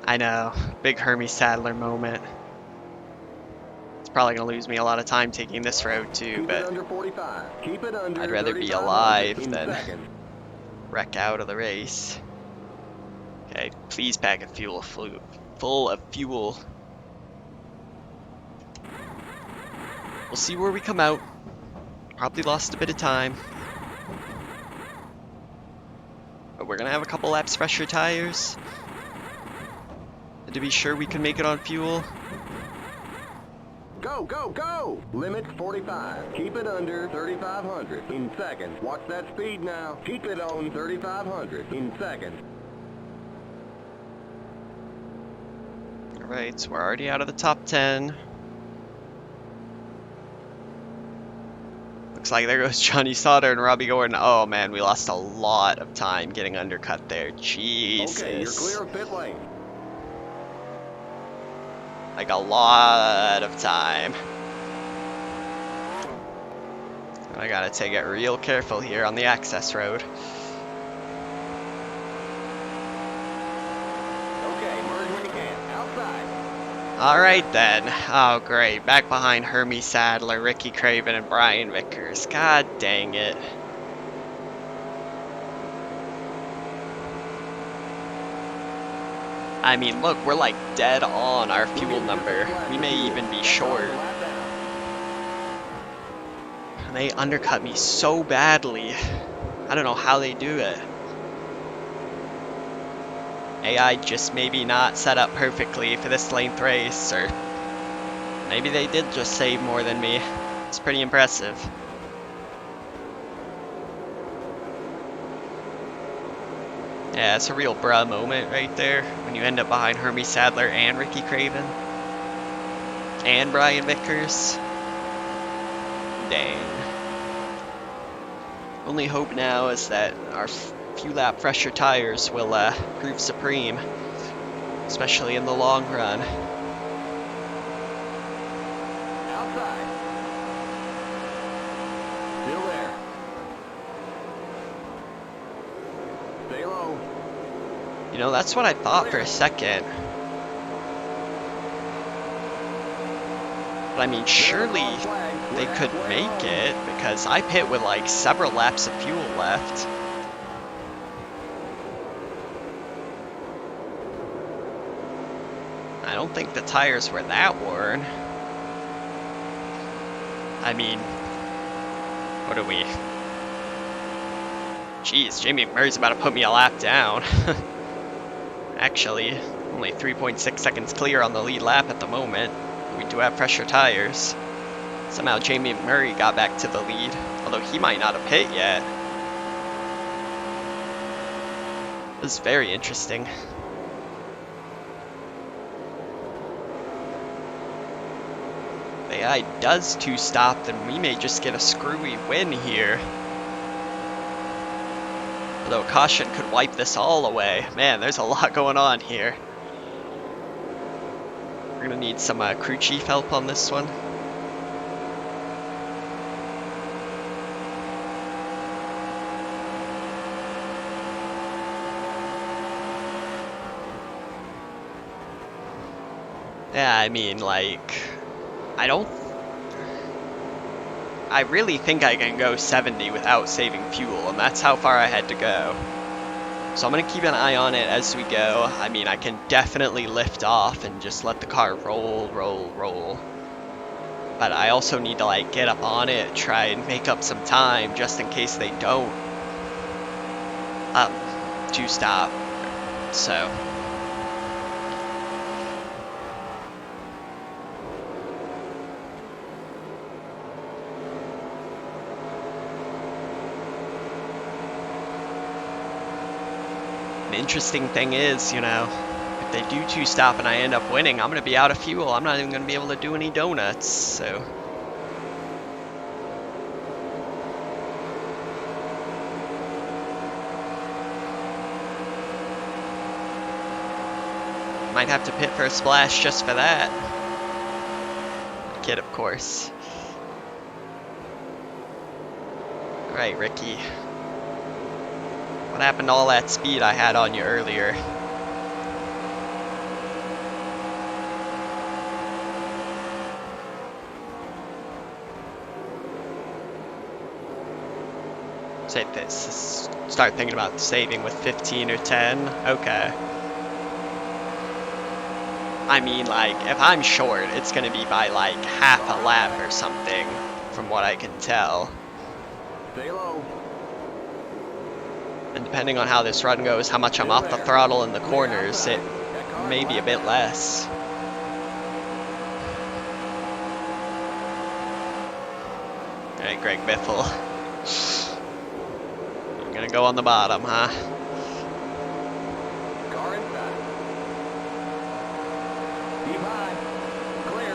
I know, big Hermes Sadler moment. It's probably gonna lose me a lot of time taking this road too, Keep it but under 45. Keep it under I'd rather be 3,500 alive in than seconds. wreck out of the race. Okay, please pack a full of fuel. We'll see where we come out. Probably lost a bit of time. But we're gonna have a couple laps fresher tires. And to be sure we can make it on fuel. Go, go, go! Limit 45. Keep it under 3,500 in seconds. Watch that speed now. Keep it on 3,500 in seconds. Alright, so we're already out of the top 10. Looks like there goes Johnny Sauter and Robbie Gordon. Oh man, we lost a lot of time getting undercut there. Jesus. Okay, you're clear of pit lane. Like a lot of time. I gotta take it real careful here on the access road. Okay, merge when you can. Outside. Alright then. Oh great. Back behind Hermes Sadler, Ricky Craven, and Brian Vickers. God dang it. I mean, look, we're like dead on our fuel number. We may even be short. And they undercut me so badly. I don't know how they do it. AI just maybe not set up perfectly for this length race, or maybe they did just save more than me. It's pretty impressive. Yeah, it's a real bruh moment right there, when you end up behind Hermes Sadler and Ricky Craven. And Brian Vickers. Dang. Only hope now is that our few lap fresher tires will prove supreme, especially in the long run. Outside. Still there. Stay low. You know, that's what I thought for a second. But I mean, surely they could make it, because I pit with like several laps of fuel left. I don't think the tires were that worn. I mean, what are we? Jeez, Jamie Murray's about to put me a lap down. Actually, only 3.6 seconds clear on the lead lap at the moment. We do have fresher tires. Somehow Jamie Murray got back to the lead, although he might not have hit yet. This is very interesting. If AI does two-stop, then we may just get a screwy win here. Although caution could wipe this all away. Man, there's a lot going on here. We're gonna need some crew chief help on this one. Yeah, I mean, like, I really think I can go 70 without saving fuel, and that's how far I had to go. So I'm going to keep an eye on it as we go. I mean, I can definitely lift off and just let the car roll. But I also need to, like, get up on it, try and make up some time just in case they don't two-stop. So the interesting thing is, you know, if they do two-stop and I end up winning, I'm going to be out of fuel. I'm not even going to be able to do any donuts, so. Might have to pit for a splash just for that. Kid, of course. Alright, Ricky. What happened to all that speed I had on you earlier? Save this. Start thinking about saving with 15 or 10. Okay. I mean, like, if I'm short, it's gonna be by like half a lap or something, from what I can tell. Stay low. And depending on how this run goes, how much I'm off the throttle in the corners, it may be a bit less. Alright, Greg Biffle. I'm gonna go on the bottom, huh? Car inside. Keep high. Clear.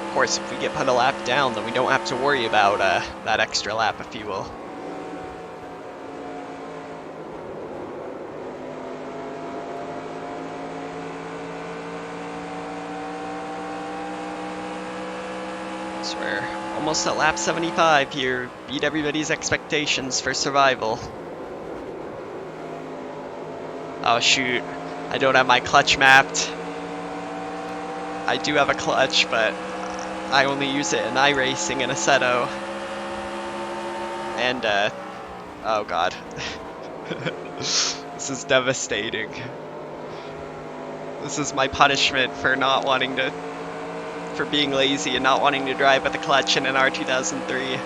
Of course, if we get put a lap down, then we don't have to worry about that extra lap of fuel. So we're almost at lap 75 here. Beat everybody's expectations for survival. Oh shoot, I don't have my clutch mapped. I do have a clutch, but I only use it in iRacing and Assetto. And, oh god. This is devastating. This is my punishment for not wanting to, for being lazy and not wanting to drive with a clutch in an NR2003.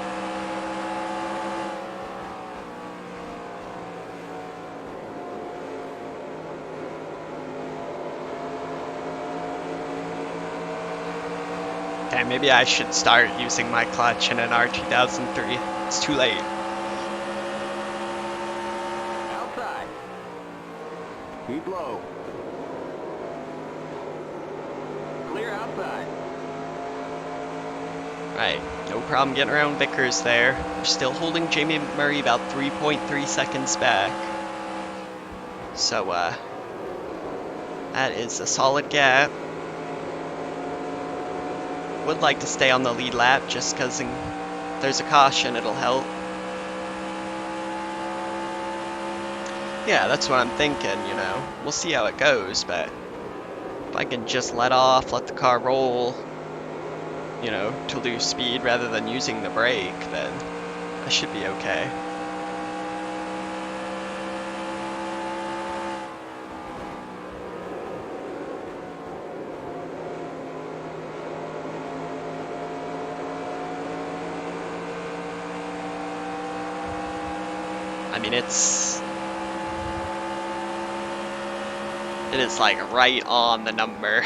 Okay, maybe I should start using my clutch in an NR2003. It's too late. Outside. Keep low. Clear outside. Right, no problem getting around Vickers there. We're still holding Jamie Murray about 3.3 seconds back. So, that is a solid gap. Would like to stay on the lead lap just because there's a caution, it'll help. Yeah, that's what I'm thinking, you know. We'll see how it goes, but if I can just let off, let the car roll, you know, to lose speed rather than using the brake, then I should be okay. I mean, it is like right on the number.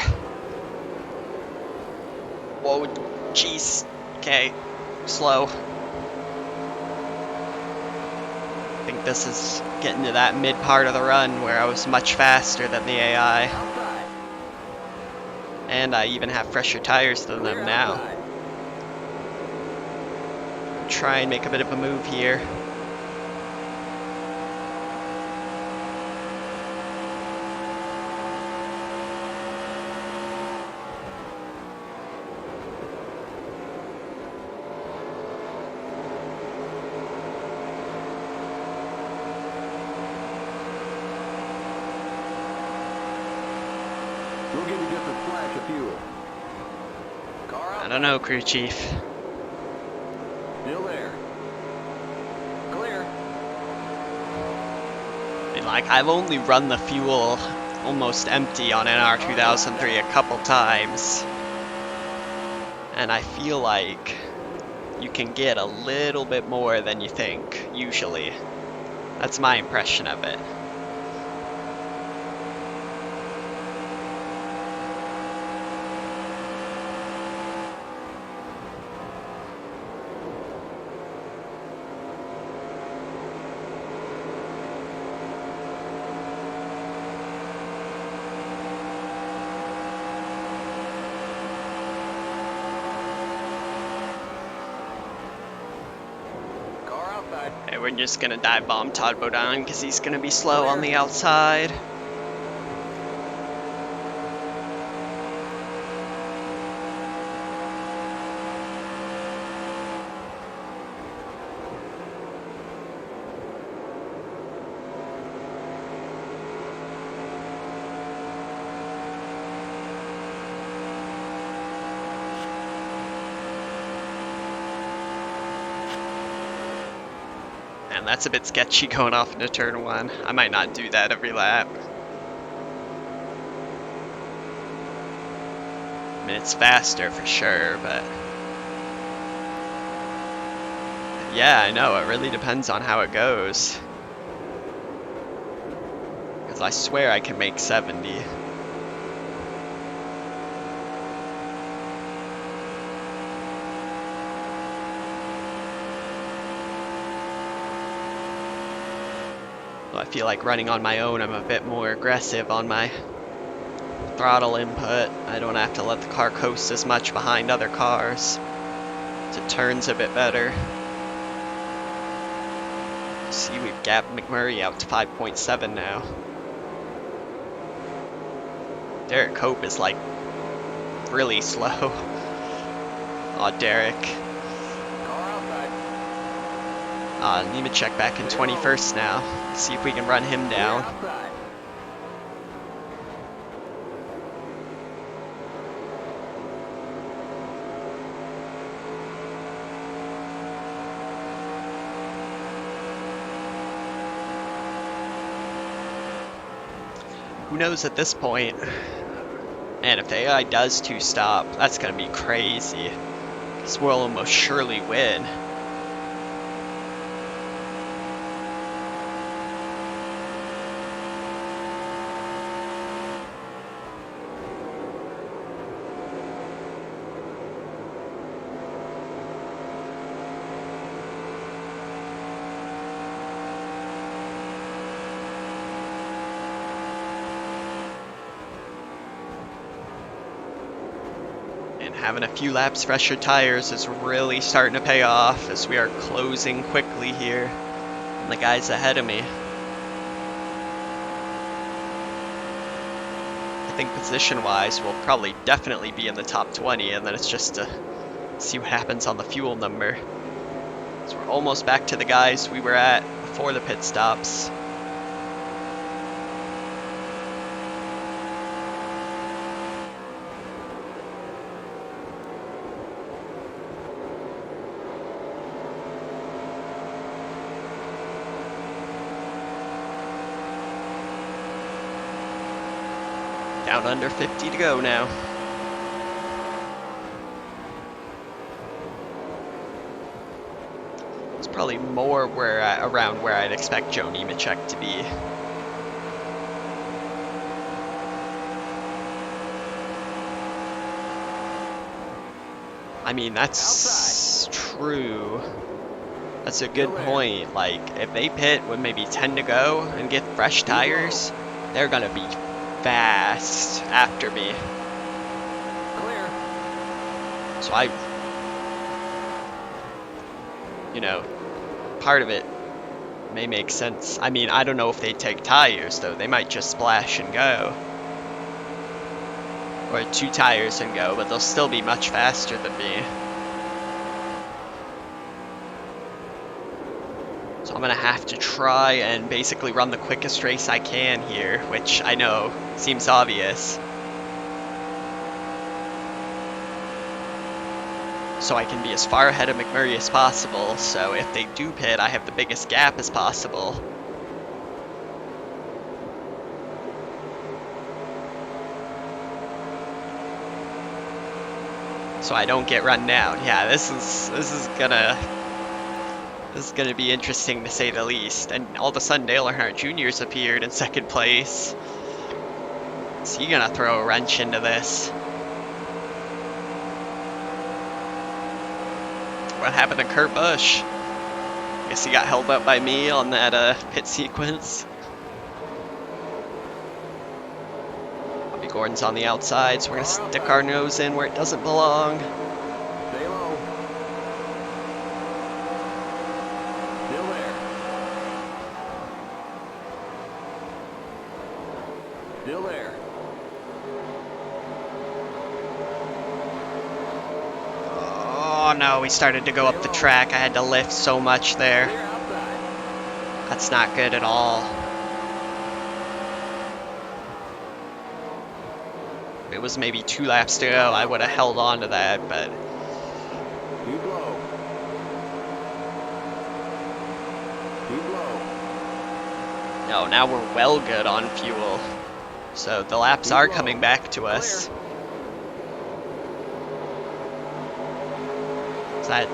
Whoa, jeez. Okay, slow. I think this is getting to that mid part of the run where I was much faster than the AI. Outside. And I even have fresher tires than them Clear now. outside. Try and make a bit of a move here. We'll give you just a splash of fuel. Car I out. don't know, crew chief. Still there. Clear. I mean, like, I've only run the fuel almost empty on NR2003 a couple times. And I feel like you can get a little bit more than you think, usually. That's my impression of it. Car outside. Okay, we're just gonna dive bomb Todd Bodine because he's gonna be slow on the outside. And that's a bit sketchy going off into turn one. I might not do that every lap. I mean, it's faster for sure, but yeah, I know, it really depends on how it goes. Because I swear I can make 70. I feel like running on my own, I'm a bit more aggressive on my throttle input. I don't have to let the car coast as much behind other cars. So it turns a bit better. See, we've gapped McMurray out to 5.7 now. Derek Cope is like really slow. Aw, Derek. Nemechek back in 21st now. Let's see if we can run him down. Who knows at this point? And if the AI does two-stop, that's gonna be crazy. Because we'll almost surely win. Having a few laps fresher tires is really starting to pay off as we are closing quickly here on the guys ahead of me. I think position-wise we'll probably definitely be in the top 20, and then it's just to see what happens on the fuel number. So we're almost back to the guys we were at before the pit stops. Down under 50 to go now. It's probably more around where I'd expect Joe Nemechek to be. I mean, that's true. That's a good point. Like, if they pit with maybe 10 to go and get fresh tires, they're gonna be fast after me. Clear. So part of it may make sense. I mean, I don't know if they take tires though. They might just splash and go. Or 2 tires and go, but they'll still be much faster than me. So I'm gonna have to try and basically run the quickest race I can here, which I know seems obvious. So I can be as far ahead of McMurray as possible, so if they do pit, I have the biggest gap as possible. So I don't get run down. Yeah, this is gonna be interesting to say the least. And all of a sudden Dale Earnhardt Jr.'s appeared in second place. So you're gonna throw a wrench into this. What happened to Kurt Busch? Guess he got held up by me on that pit sequence. Bobby Gordon's on the outside, so we're gonna stick our nose in where it doesn't belong. Stay low. Still there. Still there. Oh no, we started to go up the track. I had to lift so much there. Clear outside. That's not good at all. If it was maybe 2 laps to go, I would have held on to that, but Keep low. Keep low. No, now we're well good on fuel. So the laps Keep are low. coming back to us. Clear. So that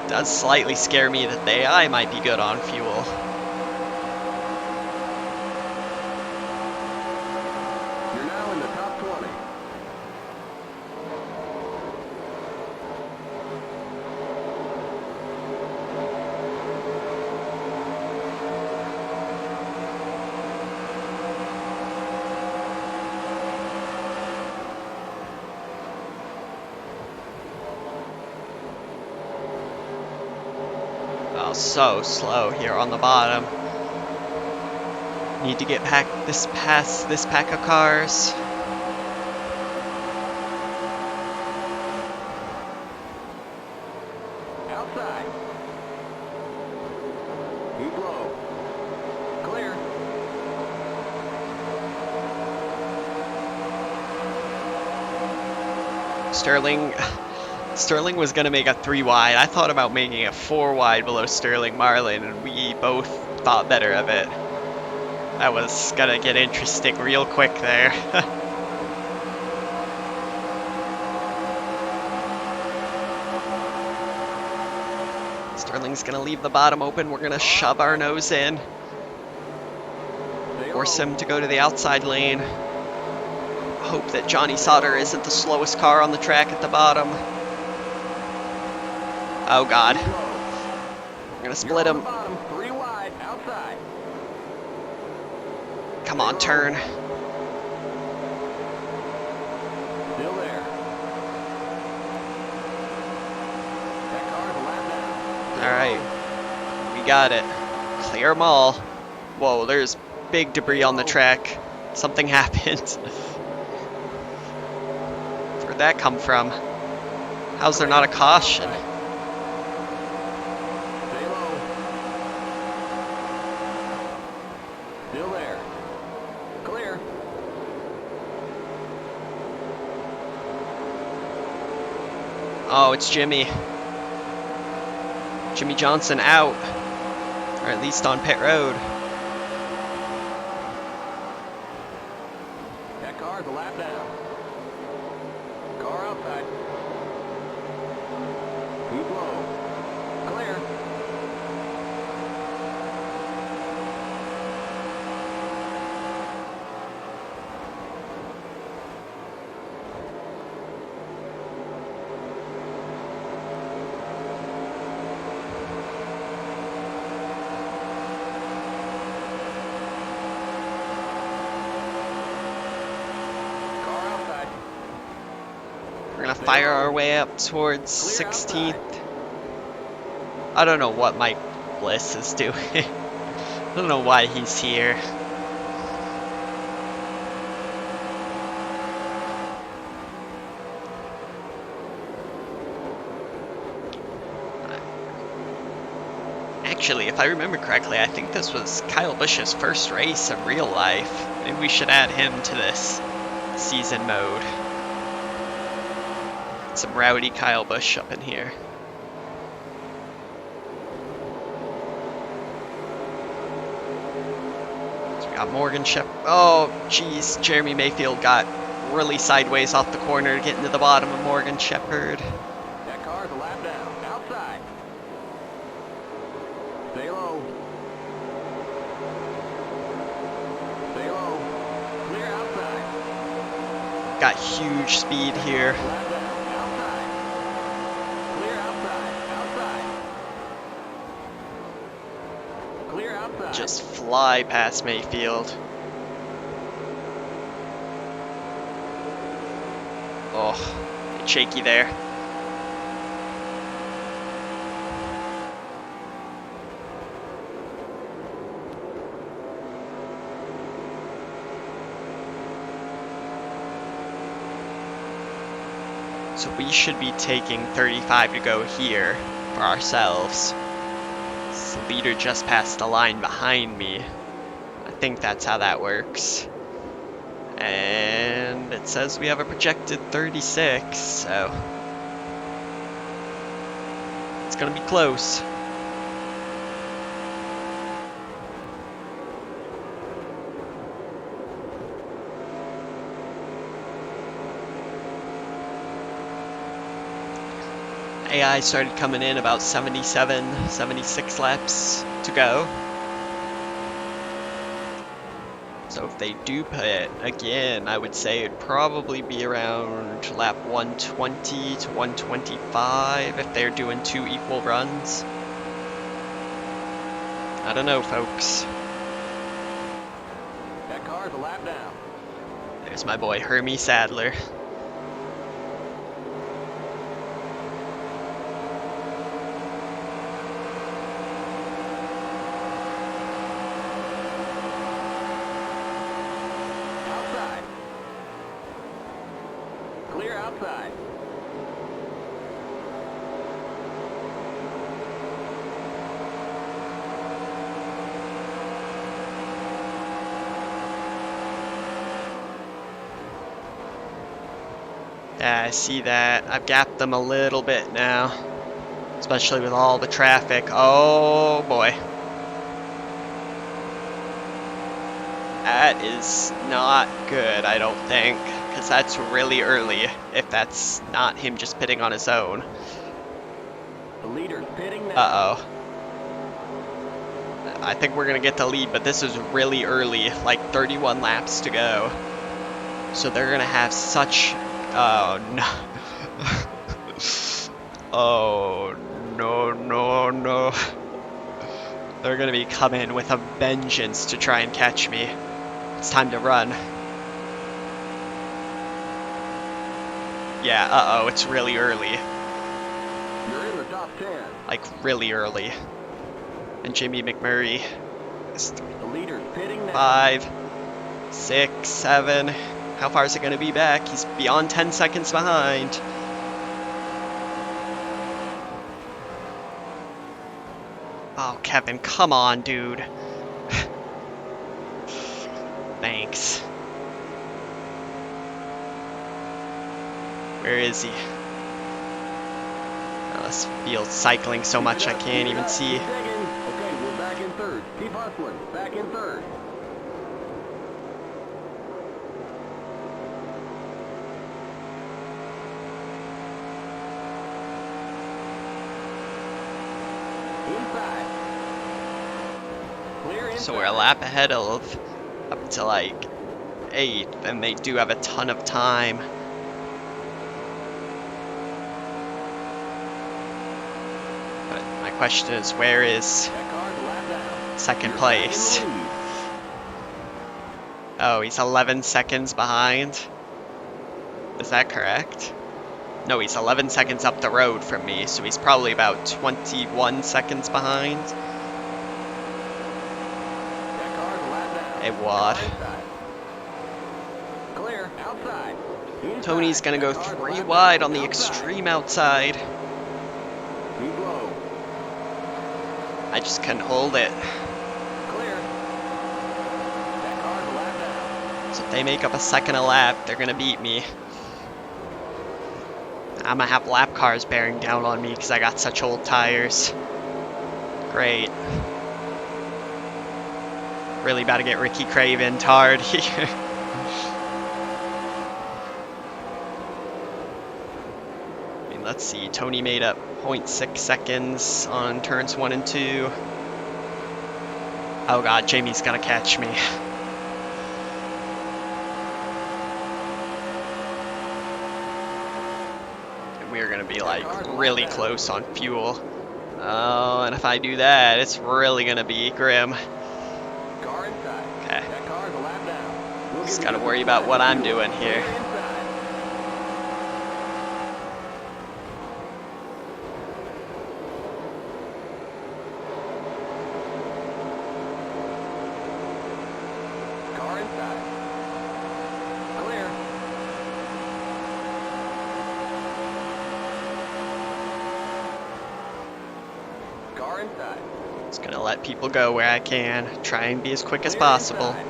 does slightly scare me that the AI might be good on fuel. You're now in the top 20. Oh, so slow here on the bottom. Need to get past this pack of cars. Outside. Keep low. Clear. Sterling was gonna make a 3 wide. I thought about making a 4 wide below Sterling Marlin, and we both thought better of it. That was gonna get interesting real quick there. Sterling's gonna leave the bottom open. We're gonna shove our nose in. Force him to go to the outside lane. Hope that Johnny Sauter isn't the slowest car on the track at the bottom. Oh God. We're gonna split him. Bottom, 3 wide, outside. Come on, turn. Still there. That car's a lap down. Alright. We got it. Clear them all. Whoa, there's big debris on the track. Something happened. Where'd that come from? How's there not a caution? Stay low. Still there. Clear. Oh, it's Jimmy. Jimmy Johnson out. Or at least on pit road. That car's a lap down. Car outside. Keep low. Clear. Car outside. We're gonna fire our way up towards 16th. I don't know what Mike Bliss is doing. I don't know why he's here. Actually, if I remember correctly, I think this was Kyle Busch's first race in real life. Maybe we should add him to this season mode. Some rowdy Kyle Busch up in here. So we got Morgan Shepherd. Oh, jeez. Jeremy Mayfield got really sideways off the corner to get into the bottom of Morgan Shepherd. That car's a lap down. Outside. Stay low. Stay low. Clear outside. Got huge speed here. Lap down. Outside. Clear outside. Outside. Clear outside. Just fly past Mayfield. Oh, it's shaky there. So we should be taking 35 to go here for ourselves. The leader just passed the line behind me. I think that's how that works. And it says we have a projected 36, so it's gonna be close. AI started coming in about 77, 76 laps to go. So if they do pit again, I would say it'd probably be around lap 120 to 125 if they're doing 2 equal runs. I don't know, folks. That car's a lap down. There's my boy Hermie Sadler. Outside. Clear outside. Yeah, I see that. I've gapped them a little bit now, especially with all the traffic. Oh boy. That is not good, I don't think, because that's really early if that's not him just pitting on his own. The leader's pitting now. Uh-oh. I think we're going to get the lead, but this is really early, like 31 laps to go. So they're going to have such... Oh, no. Oh, no, no, no. They're going to be coming with a vengeance to try and catch me. It's time to run. Yeah, uh-oh, it's really early. You're in the top 10. Like, really early. And Jimmy McMurray is The leader's pitting now. 5, 6, 7. How far is it going to be back? He's beyond 10 seconds behind. Oh, Kevin, come on, dude. Thanks. Where is he? Oh, this field's cycling so much I can't even see. Keep digging. Okay, we're back in third. Keep hustling. Back in third. Inside. Clear inside. So we're a lap ahead of up to like 8th, and they do have a ton of time. But my question is, where is That car's a lap down. second You're back in the place? lead. Oh, he's 11 seconds behind. Is that correct? No, he's 11 seconds up the road from me, so he's probably about 21 seconds behind. That car's a lap down. Hey, Wad. Car inside. Clear outside. Inside. Tony's gonna go That car's a 3 lap wide down. on the Outside. extreme outside. Keep low. I just couldn't hold it. Clear. That car's a lap down. So if they make up a second a lap, they're gonna beat me. I'm gonna have lap cars bearing down on me because I got such old tires. Great. Really about to get Ricky Craven tarred here. I mean, let's see. Tony made up 0.6 seconds on turns 1 and 2. Oh god, Jamie's gonna catch me. We're gonna be like really close on fuel. Oh, and if I do that, it's really gonna be grim. Car inside. Okay, That car's a lap down. We'll just give gotta you worry 50 about what seconds I'm to fuel. doing here. Clear inside. Car inside. Clear. Car inside. Just gonna let people go where I can. Try and be as quick as Clear possible. inside.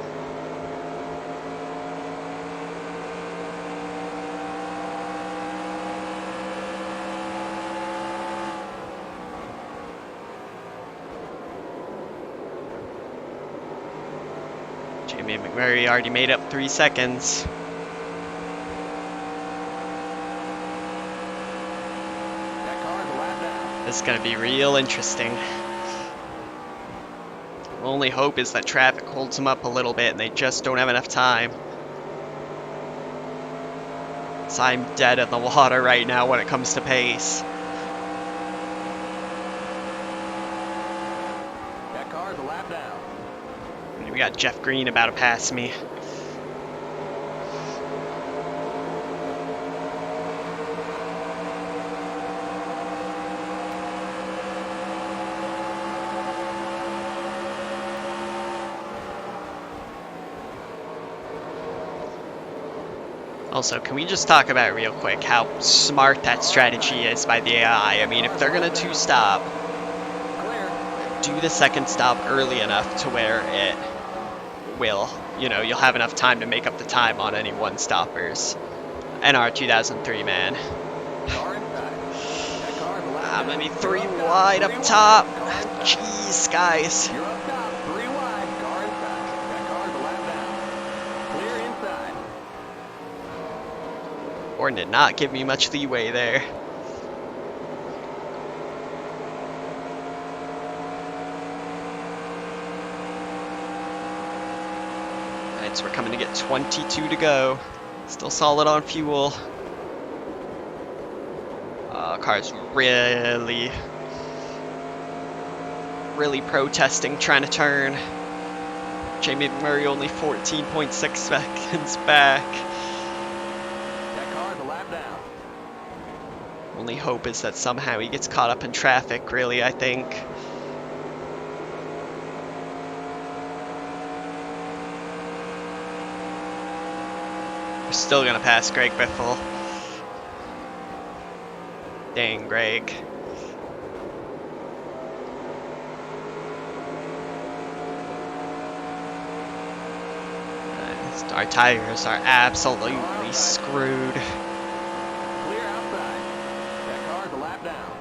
Jamie McMurray already made up 3 seconds. That car's a This is gonna be real interesting. Only hope is that traffic holds them up a little bit and they just don't have enough time. So I'm dead in the water right now when it comes to pace. That car's a lap down. We got Jeff Green about to pass me. Also, can we just talk about real quick how smart that strategy is by the AI? I mean, if they're gonna two-stop, do the second stop early enough to where it will, you know, you'll have enough time to make up the time on any one-stoppers. NR2003, man. I'm gonna be 3 wide up top. Jeez, guys. You're up top, 3 wide, car inside. That car's a lap down. Clear inside. Gordon did not give me much leeway there. Alright, so we're coming to get 22 to go. Still solid on fuel. Car's really protesting, trying to turn. Jamie Murray only 14.6 seconds back. That car's a lap down. Only hope is that somehow he gets caught up in traffic, really, I think. We're still gonna pass Greg Biffle. Dang, Greg. Our tires are absolutely screwed. Clear outside. That car's a lap down.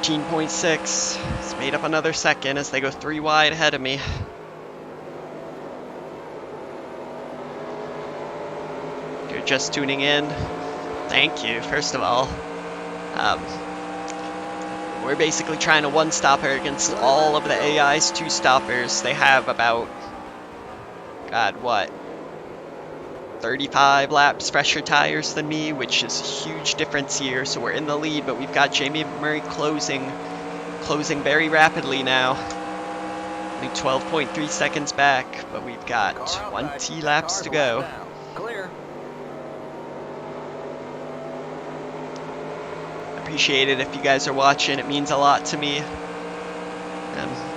.6. It's made up another second as they go 3 wide ahead of me. If you're just tuning in, thank you, first of all. We're basically trying to one-stopper against all of the AI's two-stoppers. They have about, God, what? 35 laps fresher tires than me, which is a huge difference here. So we're in the lead, but we've got Jamie Murray closing very rapidly now. Only 12.3 seconds back, but we've got 20 laps to go. Clear. Appreciate it if you guys are watching. It means a lot to me.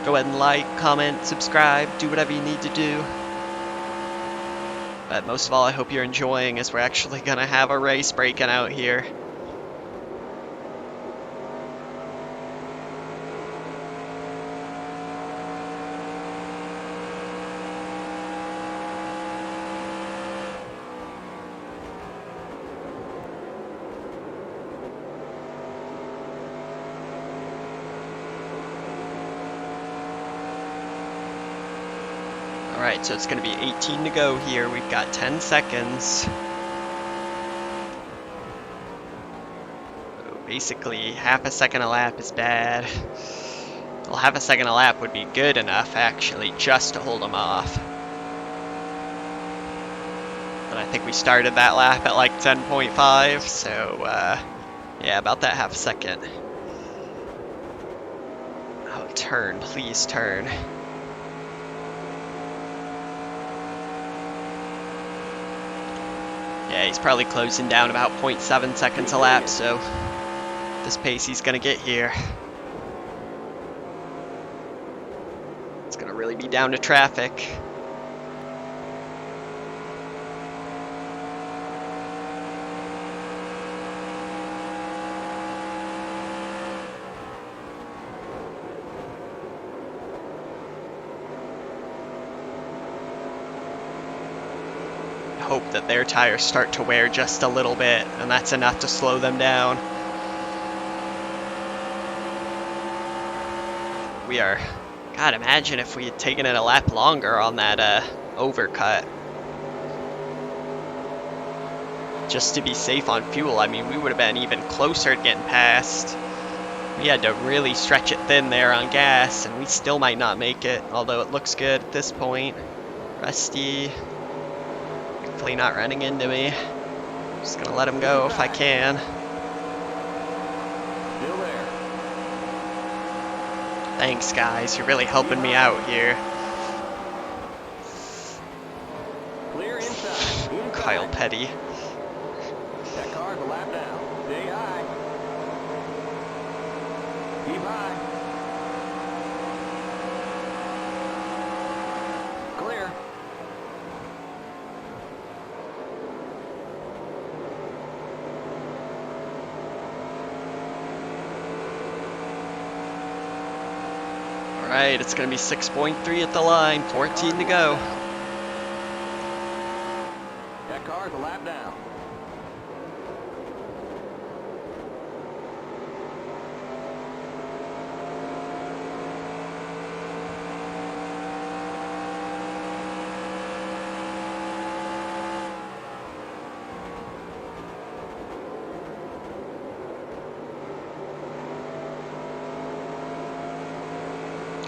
Go ahead and like, comment, subscribe, do whatever you need to do. But most of all, I hope you're enjoying as we're actually going to have a race breaking out here. Alright, so it's going to be 18 to go here. We've got 10 seconds. Basically, half a second a lap is bad. Well, half a second a lap would be good enough, actually, just to hold them off. But I think we started that lap at like 10.5, so, yeah, about that half a second. Oh, turn, please turn. Yeah, he's probably closing down about 0.7 seconds a lap, so this pace he's gonna get here. It's gonna really be down to traffic. Hope that their tires start to wear just a little bit, and that's enough to slow them down. God, imagine if we had taken it a lap longer on that overcut. Just to be safe on fuel. I mean, we would have been even closer to getting past. We had to really stretch it thin there on gas, and we still might not make it, although it looks good at this point. Rusty, hopefully not running into me. Just gonna let him go if I can. Still there. Thanks, guys. You're really helping me out here. Clear inside. Kyle Petty. That car's a lap down. Stay high. Keep high. Clear. Alright, it's gonna be 6.3 at the line, 14 to go. That car's a lap down.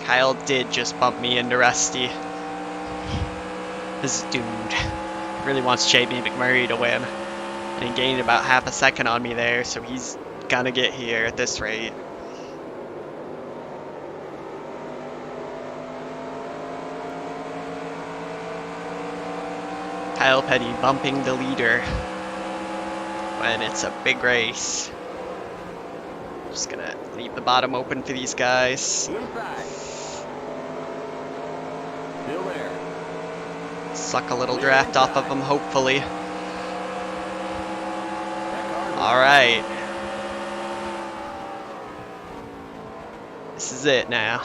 Kyle did just bump me into Rusty. This dude really wants Jamie McMurray to win. And he gained about half a second on me there, so he's gonna get here at this rate. Kyle Petty bumping the leader when it's a big race. Just gonna leave the bottom open for these guys. Inside. Still there. Suck a little draft off of them, hopefully. Alright. This is it now.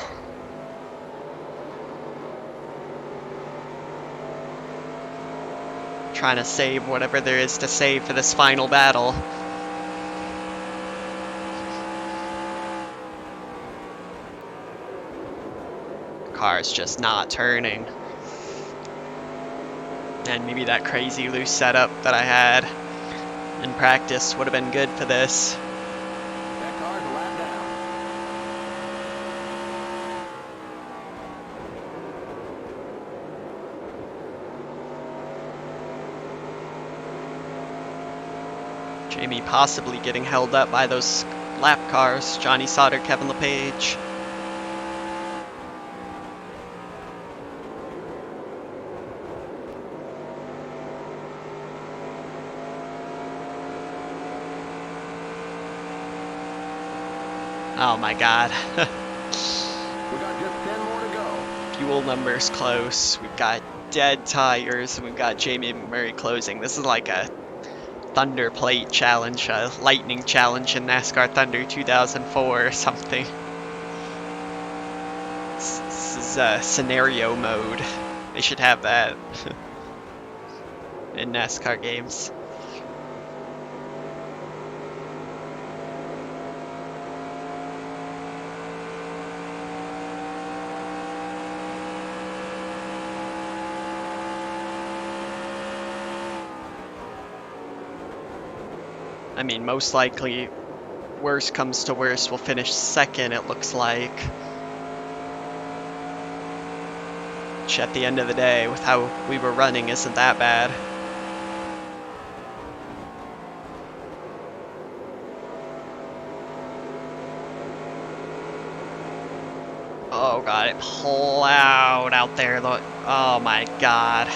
Trying to save whatever there is to save for this final battle. Car's just not turning. And maybe that crazy loose setup that I had in practice would have been good for this. That car's a lap down. Jamie possibly getting held up by those lap cars. Johnny Sauter, Kevin LePage. Oh my god. We got just 10 more to go. Fuel numbers close. We've got dead tires, and we've got Jamie McMurray closing. This is like a Thunder Plate challenge, a lightning challenge in NASCAR Thunder 2004 or something. This is scenario mode. They should have that in NASCAR games. I mean, most likely, worst comes to worst, we'll finish second, it looks like. Which at the end of the day, with how we were running, isn't that bad. Oh god, it plowed out there. Oh my god.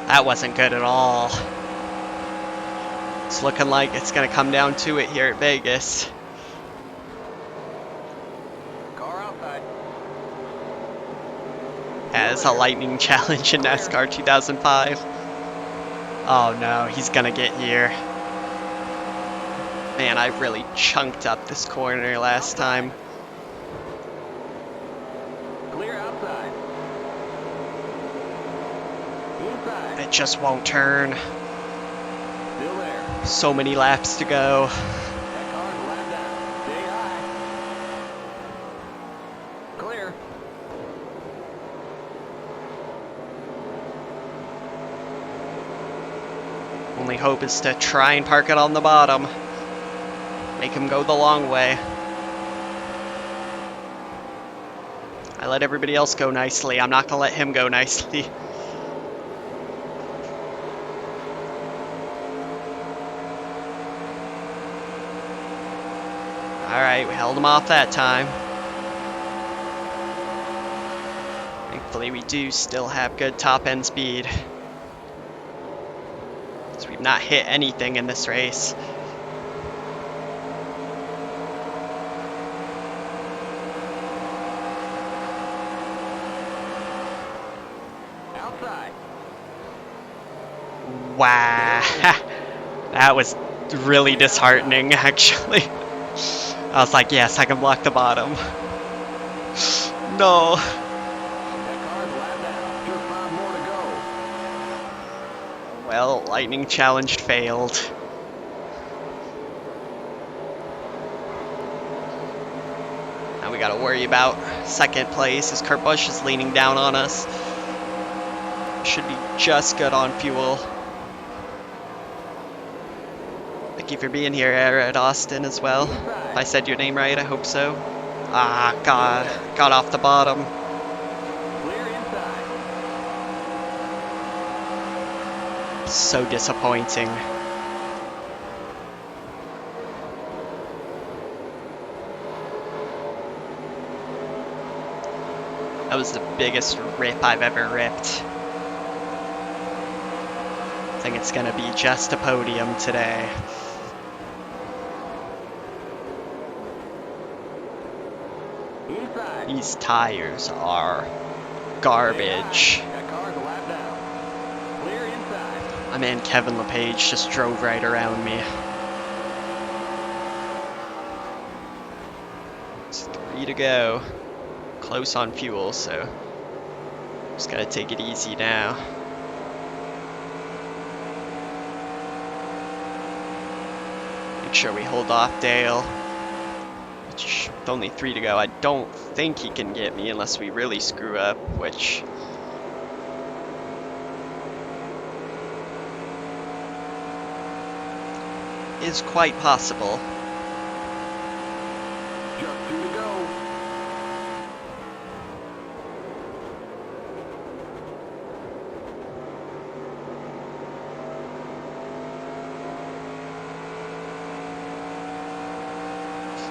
That wasn't good at all. It's looking like it's going to come down to it here at Vegas. Car outside. As a lightning challenge in NASCAR 2005. Oh no, he's going to get here. Man, I really chunked up this corner last time. Clear outside. Inside. It just won't turn. Still there. So many laps to go. That car's a lap down. Stay high. Clear. Only hope is to try and park it on the bottom. Make him go the long way. I let everybody else go nicely. I'm not gonna let him go nicely. Alright, we held him off that time. Thankfully we do still have good top end speed. So we've not hit anything in this race. Outside. Wow. That was really disheartening, actually. I was like, yes, I can block the bottom. No. That car's lapped out. Just 5 more to go. Well, lightning challenged failed. Now we gotta worry about second place as Kurt Busch is leaning down on us. Should be just good on fuel. Thank you for being here, at Austin, as well. If I said your name right, I hope so. Ah, God. Got off the bottom. Clear inside. So disappointing. That was the biggest rip I've ever ripped. I think it's gonna be just a podium today. Inside. These tires are garbage. That car's lapped out. Clear inside. My man Kevin LePage just drove right around me. It's 3 to go. Close on fuel, so just gotta take it easy now. Make sure we hold off Dale. With only 3 to go, I don't think he can get me unless we really screw up, which is quite possible. Just 2 to go.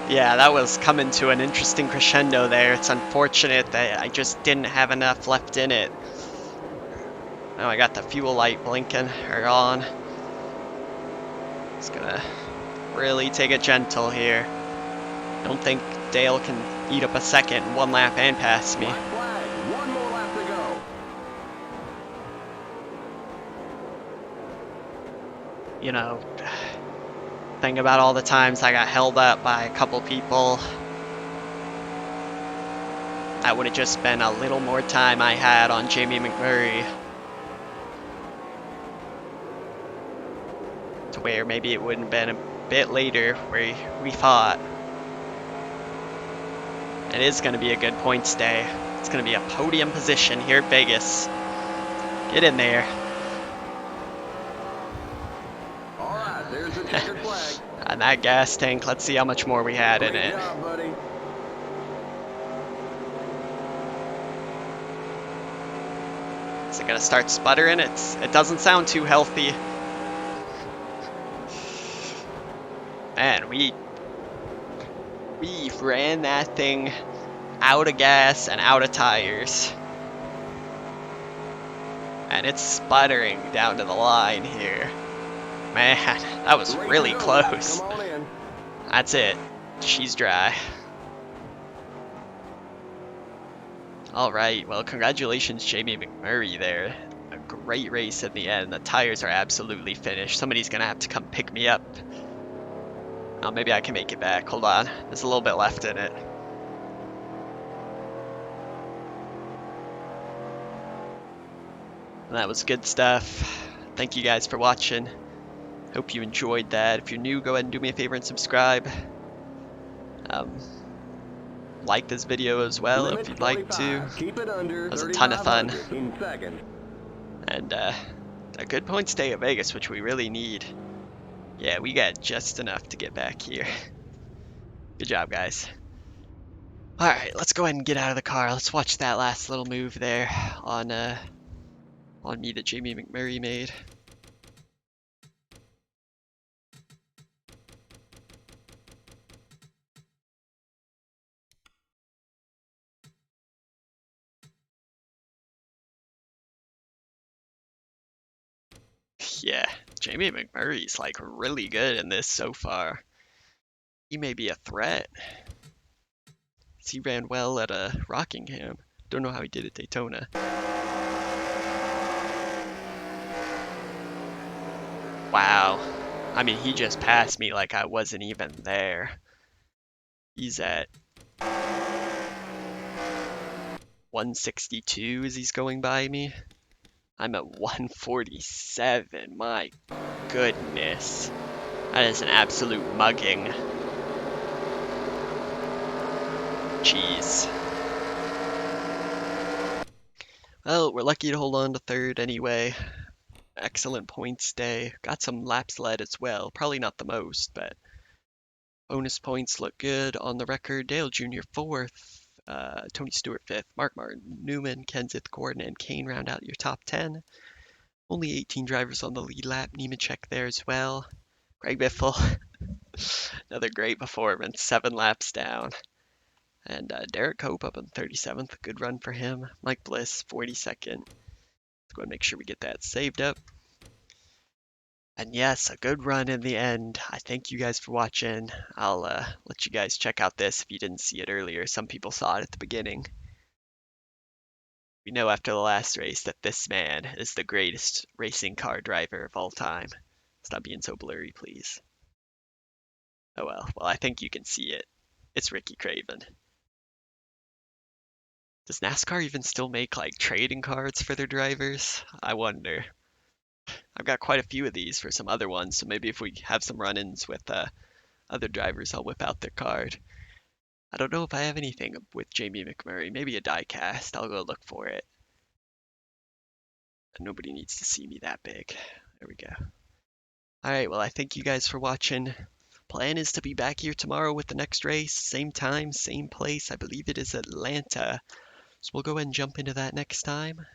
Yeah, that was coming to an interesting crescendo there. It's unfortunate that I just didn't have enough left in it. Now I got the fuel light blinking, or on. Just gonna really take it gentle here. Don't think Dale can eat up a second in 1 lap and pass me. Black flag. 1 more lap to go. You know, think about all the times I got held up by a couple people. That would have just been a little more time I had on Jamie McMurray. To where maybe it wouldn't have been a bit later where we fought. It is going to be a good points day. It's going to be a podium position here at Vegas. Get in there. All right, there's the checkered flag. On that gas tank, let's see how much more we had in Great it. job, buddy. Is it gonna start sputtering? It doesn't sound too healthy. Man, we ran that thing out of gas and out of tires. And it's sputtering down to the line here. Man, that was Great really to go. close. Come on in. That's it. She's dry. Alright, well, congratulations, Jamie McMurray there. A great race in the end. The tires are absolutely finished. Somebody's gonna have to come pick me up. Oh, maybe I can make it back. Hold on. There's a little bit left in it. And that was good stuff. Thank you guys for watching. Hope you enjoyed that. If you're new, go ahead and do me a favor and subscribe. Like this video as well if you'd like to. Keep it under It was a ton of fun. 3,500 in second. And A good points day at Vegas, which we really need. Yeah, we got just enough to get back here. Good job, guys. All right, let's go ahead and get out of the car. Let's watch that last little move there on me that Jamie McMurray made. Yeah, Jamie McMurray's like really good in this so far. He may be a threat. He ran well at Rockingham. Don't know how he did at Daytona. Wow. I mean, he just passed me like I wasn't even there. He's at 162 as he's going by me. I'm at 147. My goodness. That is an absolute mugging. Jeez. Well, we're lucky to hold on to third anyway. Excellent points day. Got some laps led as well. Probably not the most, but bonus points look good on the record. Dale Jr. fourth. Tony Stewart fifth. Mark Martin, Newman, Kenseth, Gordon, and Kane round out your top 10. Only 18 drivers on the lead lap. Nemechek there as well. Greg Biffle, another great performance. 7 laps down. And Derek Cope up on 37th. Good run for him. Mike Bliss, 42nd. Let's go and make sure we get that saved up. And yes, a good run in the end. I thank you guys for watching. I'll let you guys check out this if you didn't see it earlier. Some people saw it at the beginning. We know after the last race that this man is the greatest racing car driver of all time. Stop being so blurry, please. Oh well, I think you can see it. It's Ricky Craven. Does NASCAR even still make like trading cards for their drivers? I wonder. I've got quite a few of these for some other ones, so maybe if we have some run-ins with other drivers, I'll whip out their card. I don't know if I have anything with Jamie McMurray. Maybe a die cast. I'll go look for it. Nobody needs to see me that big. There we go. Alright, well I thank you guys for watching. Plan is to be back here tomorrow with the next race. Same time, same place. I believe it is Atlanta. So we'll go ahead and jump into that next time.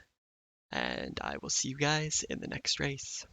And I will see you guys in the next race.